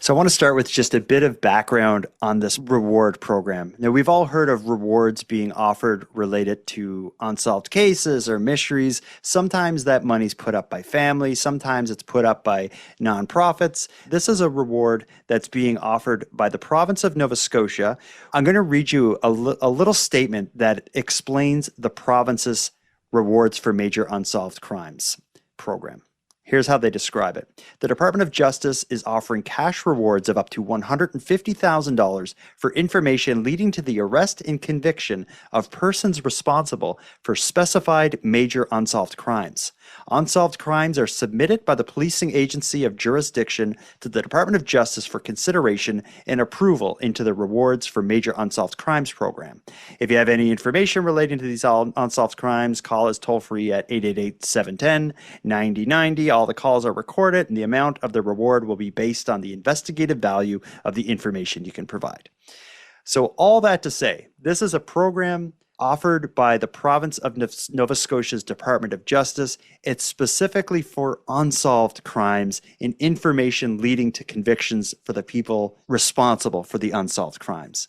So I want to start with just a bit of background on this reward program. Now, we've all heard of rewards being offered related to unsolved cases or mysteries. Sometimes that money's put up by families. Sometimes it's put up by nonprofits. This is a reward that's being offered by the province of Nova Scotia. I'm going to read you a little statement that explains the province's rewards for major unsolved crimes program. Here's how they describe it. The Department of Justice is offering cash rewards of up to $150,000 for information leading to the arrest and conviction of persons responsible for specified major unsolved crimes. Unsolved crimes are submitted by the policing agency of jurisdiction to the Department of Justice for consideration and approval into the Rewards for Major Unsolved Crimes program. If you have any information relating to these unsolved crimes, call us toll-free at 888-710-9090. All the calls are recorded, and the amount of the reward will be based on the investigative value of the information you can provide. So all that to say, this is a program offered by the province of Nova Scotia's Department of Justice. It's specifically for unsolved crimes and information leading to convictions for the people responsible for the unsolved crimes.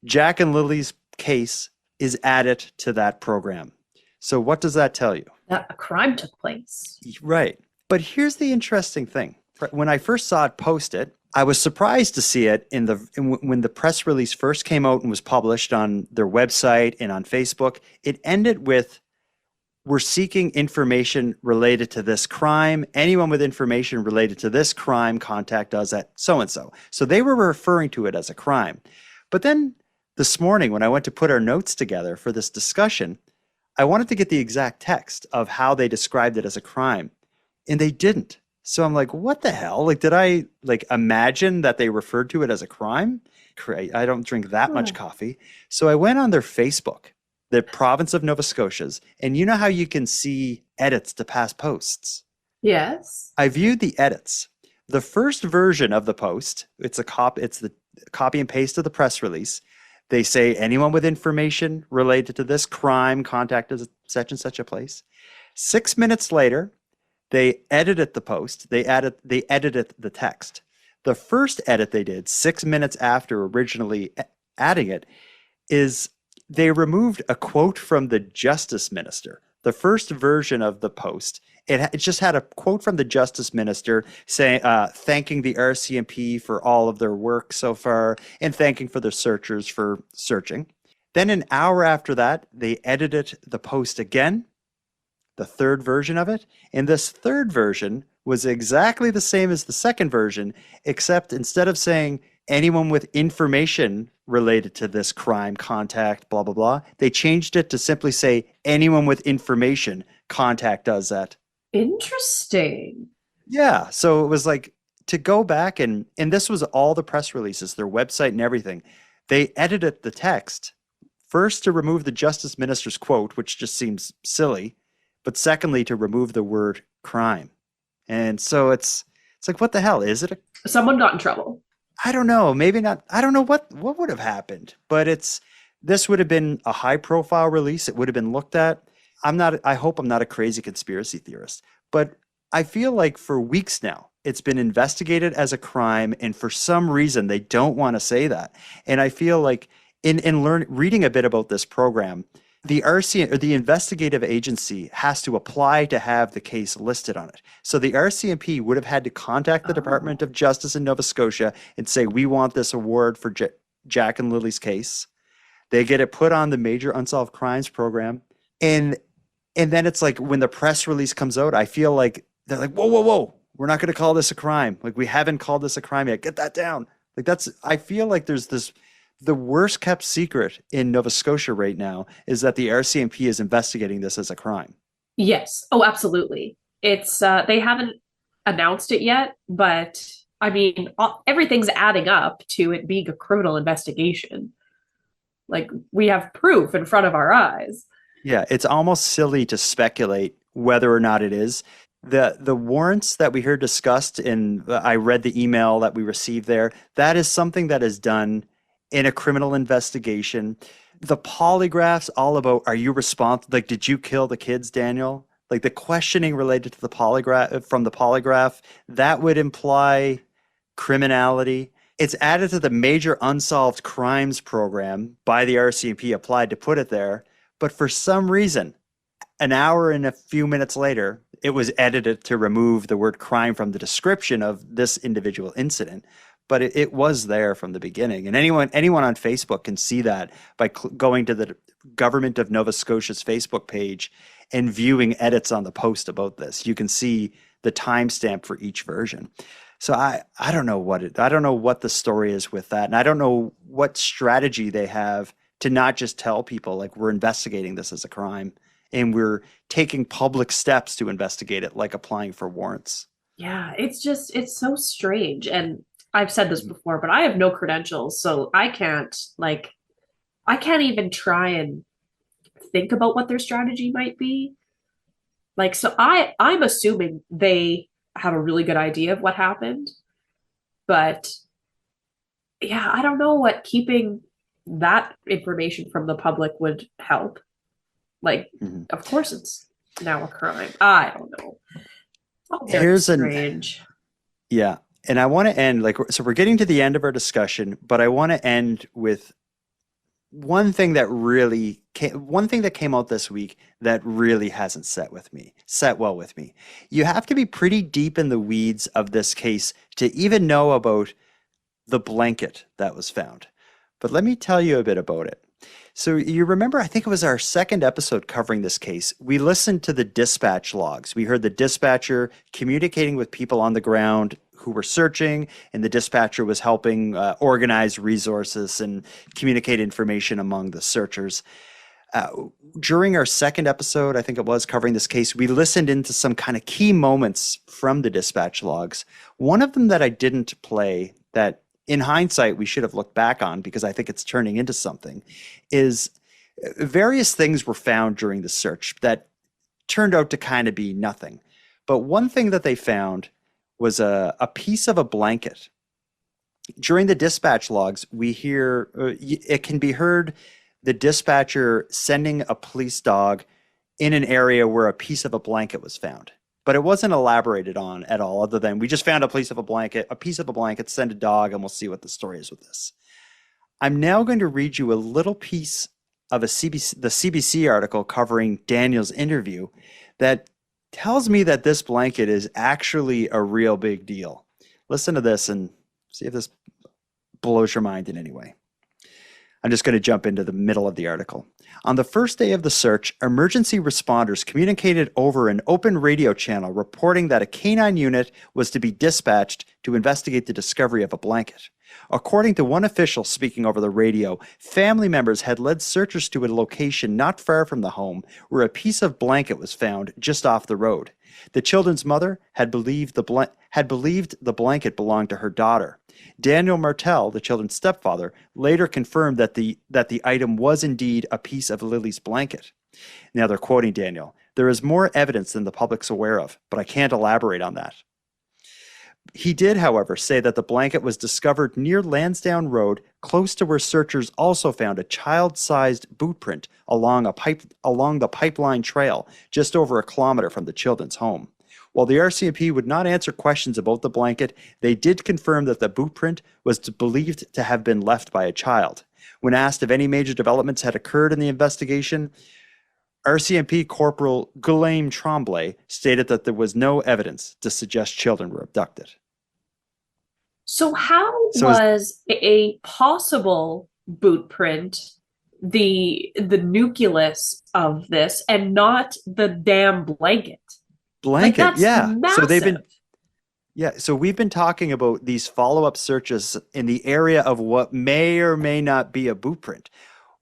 Jack and Lilly's case is added to that program. So what does that tell you? That a crime took place. Right. But here's the interesting thing. When I first saw it posted, I was surprised to see it when the press release first came out and was published on their website and on Facebook. It ended with, "We're seeking information related to this crime. Anyone with information related to this crime, contact us at so-and-so." So they were referring to it as a crime. But then this morning, when I went to put our notes together for this discussion, I wanted to get the exact text of how they described it as a crime. And they didn't. So I'm like, what the hell? Like, did I like imagine that they referred to it as a crime? I don't drink that much coffee. So I went on their Facebook, the province of Nova Scotia's, and you know how you can see edits to past posts? Yes. I viewed the edits. The first version of the post, it's the copy and paste of the press release. They say anyone with information related to this crime, contact us at such and such a place. 6 minutes later, they edited the post. They edited the text. The first edit they did 6 minutes after originally adding it is they removed a quote from the Justice Minister. The first version of the post, it just had a quote from the Justice Minister saying, thanking the RCMP for all of their work so far and thanking for the searchers for searching. Then an hour after that, they edited the post again, the third version of it. And this third version was exactly the same as the second version, except instead of saying anyone with information related to this crime, contact, blah, blah, blah, they changed it to simply say anyone with information, contact us at. Interesting. Yeah. So it was like to go back and this was all the press releases, their website and everything. They edited the text first to remove the Justice Minister's quote, which just seems silly, but secondly, to remove the word crime. And so it's like, what the hell? Is it someone got in trouble? I don't know. Maybe not. I don't know what would have happened, but this would have been a high profile release. It would have been looked at. I hope I'm not a crazy conspiracy theorist, but I feel like for weeks now, it's been investigated as a crime. And for some reason, they don't want to say that. And I feel like in reading a bit about this program, the RC or the investigative agency has to apply to have the case listed on it. So the RCMP would have had to contact the Department of Justice in Nova Scotia and say, we want this award for Jack and Lily's case. They get it put on the Major Unsolved Crimes program. And then it's like when the press release comes out, I feel like they're like, whoa. We're not going to call this a crime. Like, we haven't called this a crime yet. Get that down. Like, I feel like there's the worst kept secret in Nova Scotia right now is that the RCMP is investigating this as a crime. Yes. Oh, absolutely. It's they haven't announced it yet, but I mean, everything's adding up to it being a criminal investigation. Like, we have proof in front of our eyes. Yeah, it's almost silly to speculate whether or not it is. The warrants that we heard discussed I read the email that we received there, that is something that is done in a criminal investigation. The polygraphs all about, are you responsible? Like, did you kill the kids, Daniel? Like the questioning related to the polygraph, that would imply criminality. It's added to the Major Unsolved Crimes program by the RCMP, applied to put it there. But for some reason, an hour and a few minutes later, it was edited to remove the word crime from the description of this individual incident. But it was there from the beginning. And anyone on Facebook can see that by going to the Government of Nova Scotia's Facebook page and viewing edits on the post about this. You can see the timestamp for each version. So I don't know what the story is with that. And I don't know what strategy they have to not just tell people, like, we're investigating this as a crime and we're taking public steps to investigate it, like applying for warrants. Yeah, it's so strange. And I've said this before, but I have no credentials, so I can't even try and think about what their strategy might be. Like, so I'm assuming they have a really good idea of what happened, but yeah, I don't know what keeping that information from the public would help. Like, of course it's now a crime. I don't know. Oh, Here's strange. Yeah. And I want to end, so we're getting to the end of our discussion, but I want to end with one thing that came out this week that really hasn't set well with me. You have to be pretty deep in the weeds of this case to even know about the blanket that was found. But let me tell you a bit about it. So you remember, I think it was our second episode covering this case. We listened to the dispatch logs. We heard the dispatcher communicating with people on the ground who were searching, and the dispatcher was helping organize resources and communicate information among the searchers. During our second episode, I think it was, covering this case, we listened into some kind of key moments from the dispatch logs. One of them that I didn't play, that in hindsight we should have looked back on because I think it's turning into something, is various things were found during the search that turned out to kind of be nothing. But one thing that they found was a piece of a blanket. During the dispatch logs, we hear, it can be heard, the dispatcher sending a police dog in an area where a piece of a blanket was found. But it wasn't elaborated on at all, other than we just found a piece of a blanket, send a dog, and we'll see what the story is with this. I'm now going to read you a little piece of the CBC article covering Daniel's interview that tells me that this blanket is actually a real big deal. Listen to this and see if this blows your mind in any way. I'm just going to jump into the middle of the article. On the first day of the search, emergency responders communicated over an open radio channel reporting that a canine unit was to be dispatched to investigate the discovery of a blanket. According to one official speaking over the radio, family members had led searchers to a location not far from the home where a piece of blanket was found just off the road. The children's mother had believed the blanket belonged to her daughter. Daniel Martell, the children's stepfather, later confirmed that the item was indeed a piece of Lily's blanket. Now they're quoting Daniel. There is more evidence than the public's aware of, but I can't elaborate on that. He did, however, say that the blanket was discovered near Lansdowne Road, close to where searchers also found a child-sized boot print along the pipeline trail, just over a kilometer from the children's home. While the RCMP would not answer questions about the blanket, they did confirm that the boot print was believed to have been left by a child. When asked if any major developments had occurred in the investigation, RCMP Corporal Guillaume Tremblay stated that there was no evidence to suggest children were abducted. So how was a possible boot print the nucleus of this and not the damn blanket? Blanket, like, that's yeah. massive. So we've been talking about these follow-up searches in the area of what may or may not be a boot print.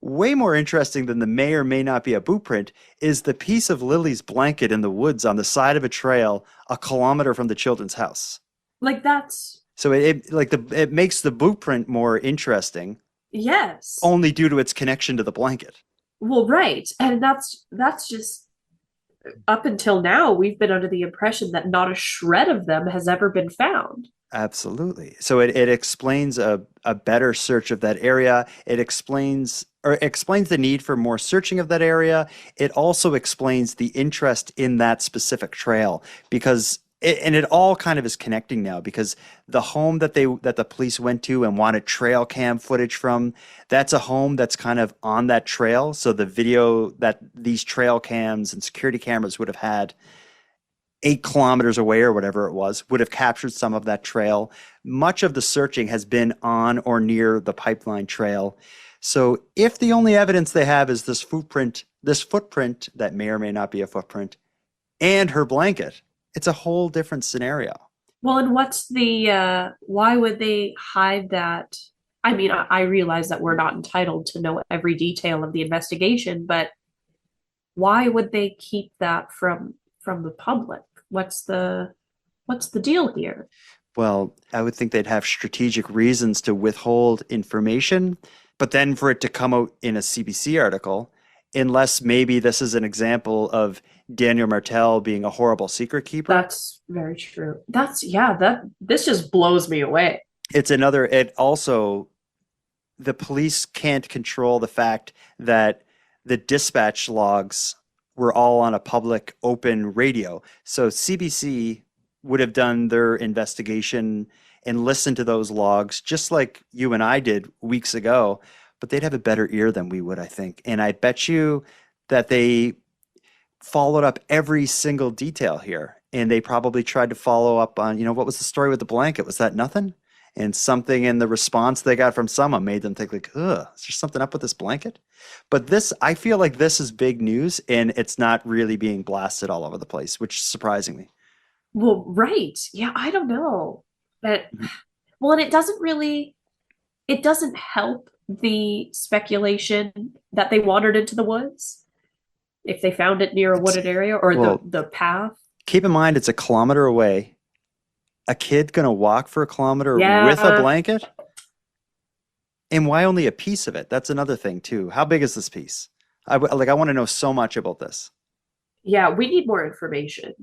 Way more interesting than the may or may not be a boot print is the piece of Lily's blanket in the woods on the side of a trail a kilometer from the children's house. Like, that's... So it makes the boot print more interesting. Yes. Only due to its connection to the blanket. Well, right. And that's just... Up until now, we've been under the impression that not a shred of them has ever been found. Absolutely. So it explains a better search of that area. It explains the need for more searching of that area. It also explains the interest in that specific trail because it all kind of is connecting now, because the home that the police went to and wanted trail cam footage from, that's a home that's kind of on that trail. So the video that these trail cams and security cameras would have had 8 kilometers away or whatever it was, would have captured some of that trail. Much of the searching has been on or near the pipeline trail. So if the only evidence they have is this footprint that may or may not be a footprint, and her blanket, it's a whole different scenario. Well, and what's the, why would they hide that? I mean, I realize that we're not entitled to know every detail of the investigation, but why would they keep that from the public? What's the deal here? Well, I would think they'd have strategic reasons to withhold information, but then for it to come out in a CBC article, unless maybe this is an example of Daniel Martell being a horrible secret keeper. That's very true. This just blows me away. It also, the police can't control the fact that the dispatch logs were all on a public open radio. So CBC would have done their investigation and listened to those logs just like you and I did weeks ago, but they'd have a better ear than we would, I think. And I bet you that they followed up every single detail here. And they probably tried to follow up on, what was the story with the blanket? Was that nothing? And something in the response they got from someone made them think like, is there something up with this blanket? But I feel like this is big news and it's not really being blasted all over the place, which is surprising me. Well, right. Yeah, I don't know. But, well, and it doesn't help the speculation that they wandered into the woods? If they found it near a wooded area or the path? Keep in mind, it's a kilometer away. A kid going to walk for a kilometer Yeah. with a blanket? And why only a piece of it? That's another thing, too. How big is this piece? I want to know so much about this. Yeah, we need more information.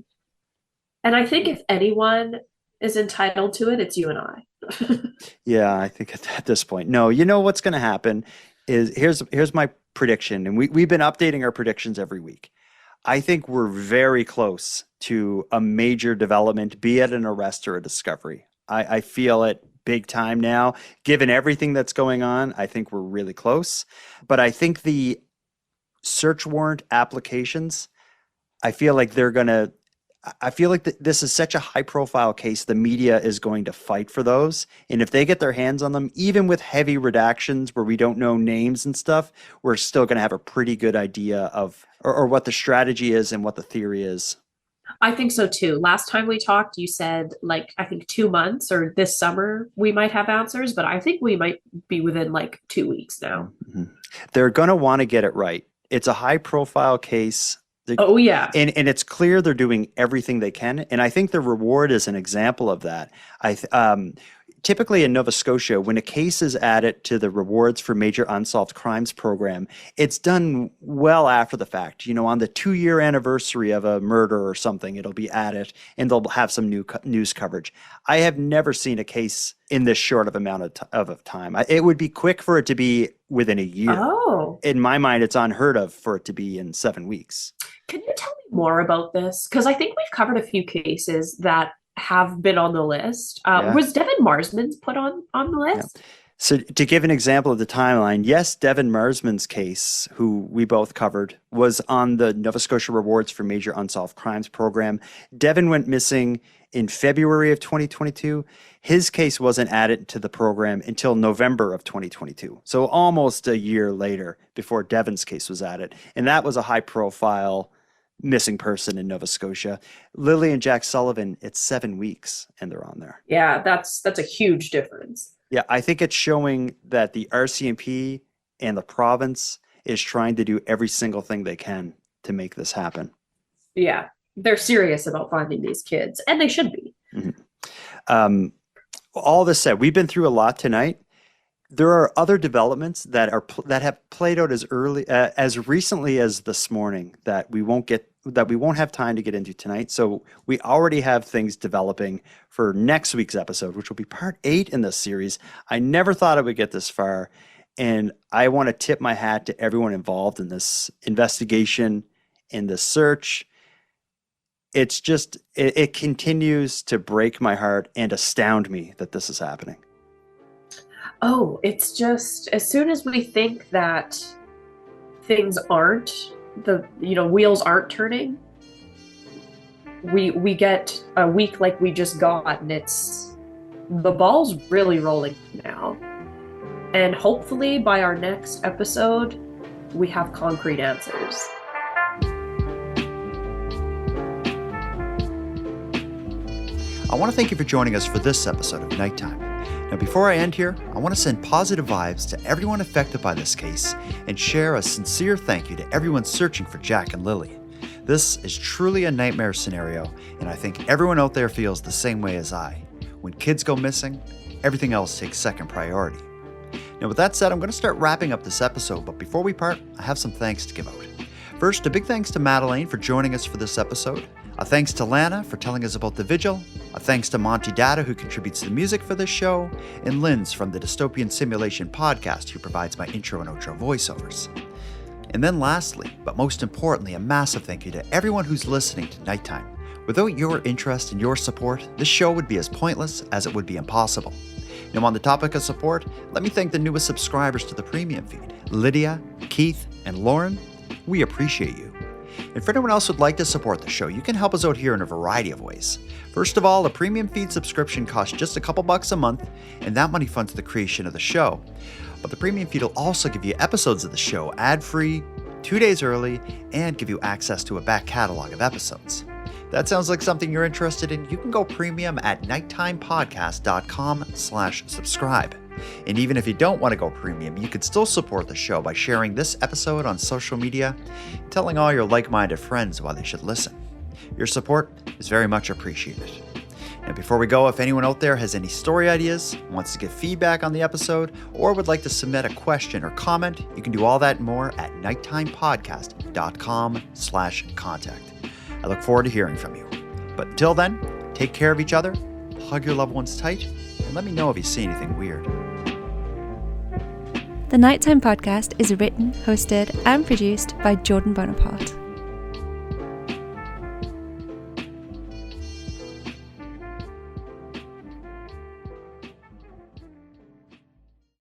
And I think if anyone is entitled to it, it's you and I. Yeah, I think at this point. No, you know what's going to happen is here's my prediction, and we've been updating our predictions every week. I think we're very close to a major development, be it an arrest or a discovery. I feel it big time now. Given everything that's going on, I think we're really close. But I think the search warrant applications, I feel like this is such a high profile case, the media is going to fight for those. And if they get their hands on them, even with heavy redactions where we don't know names and stuff, we're still going to have a pretty good idea of or what the strategy is and what the theory is. I think so too. Last time we talked, you said I think 2 months or this summer we might have answers, but I think we might be within 2 weeks now. Mm-hmm. They're going to want to get it right. It's a high profile case. Oh, yeah. And it's clear they're doing everything they can. And I think the reward is an example of that. Typically in Nova Scotia, when a case is added to the rewards for major unsolved crimes program, it's done well after the fact. On the 2-year anniversary of a murder or something, it'll be added and they'll have some new news coverage. I have never seen a case in this short of amount of time. It would be quick for it to be within a year. Oh. In my mind, it's unheard of for it to be in 7 weeks. Can you tell me more about this? Because I think we've covered a few cases that have been on the list. Was Devin Marsman's put on the list? Yeah. So to give an example of the timeline, yes, Devin Marsman's case, who we both covered, was on the Nova Scotia Rewards for Major Unsolved Crimes program. Devin went missing in February of 2022. His case wasn't added to the program until November of 2022. So almost a year later before Devin's case was added. And that was a high profile missing person in Nova Scotia. Lilly and Jack Sullivan, it's 7 weeks and they're on there. Yeah, that's a huge difference. Yeah, I think it's showing that the RCMP and the province is trying to do every single thing they can to make this happen. Yeah, they're serious about finding these kids, and they should be. Mm-hmm. All this said, we've been through a lot tonight. There are other developments that have played out as recently as this morning that we won't have time to get into tonight. So we already have things developing for next week's episode, which will be part 8 in this series. I never thought it would get this far, and I want to tip my hat to everyone involved in this investigation, in this search. It's just it continues to break my heart and astound me that this is happening. Oh, it's just as soon as we think that things aren't wheels aren't turning, we get a week like we just got, and the ball's really rolling now. And hopefully by our next episode, we have concrete answers. I want to thank you for joining us for this episode of Nighttime. Now, before I end here, I want to send positive vibes to everyone affected by this case and share a sincere thank you to everyone searching for Jack and Lily. This is truly a nightmare scenario, and I think everyone out there feels the same way as I. When kids go missing, everything else takes second priority. Now, with that said, I'm going to start wrapping up this episode, but before we part, I have some thanks to give out. First, a big thanks to Madelayne for joining us for this episode. A thanks to Lana for telling us about the vigil. A thanks to Monty Data, who contributes the music for this show. And Linz from the Dystopian Simulation podcast, who provides my intro and outro voiceovers. And then lastly, but most importantly, a massive thank you to everyone who's listening to Nighttime. Without your interest and your support, this show would be as pointless as it would be impossible. Now, on the topic of support, let me thank the newest subscribers to the premium feed, Lydia, Keith, and Lauren. We appreciate you. And for anyone else who'd like to support the show, you can help us out here in a variety of ways. First of all, a premium feed subscription costs just a couple bucks a month, and that money funds the creation of the show. But the premium feed will also give you episodes of the show ad-free, 2 days early, and give you access to a back catalog of episodes. If that sounds like something you're interested in, you can go premium at nighttimepodcast.com/subscribe. And even if you don't want to go premium, you could still support the show by sharing this episode on social media, telling all your like-minded friends why they should listen. Your support is very much appreciated. And before we go, if anyone out there has any story ideas, wants to give feedback on the episode, or would like to submit a question or comment, you can do all that and more at nighttimepodcast.com/contact. I look forward to hearing from you. But until then, take care of each other, hug your loved ones tight, and let me know if you see anything weird. The Nighttime Podcast is written, hosted, and produced by Jordan Bonaparte.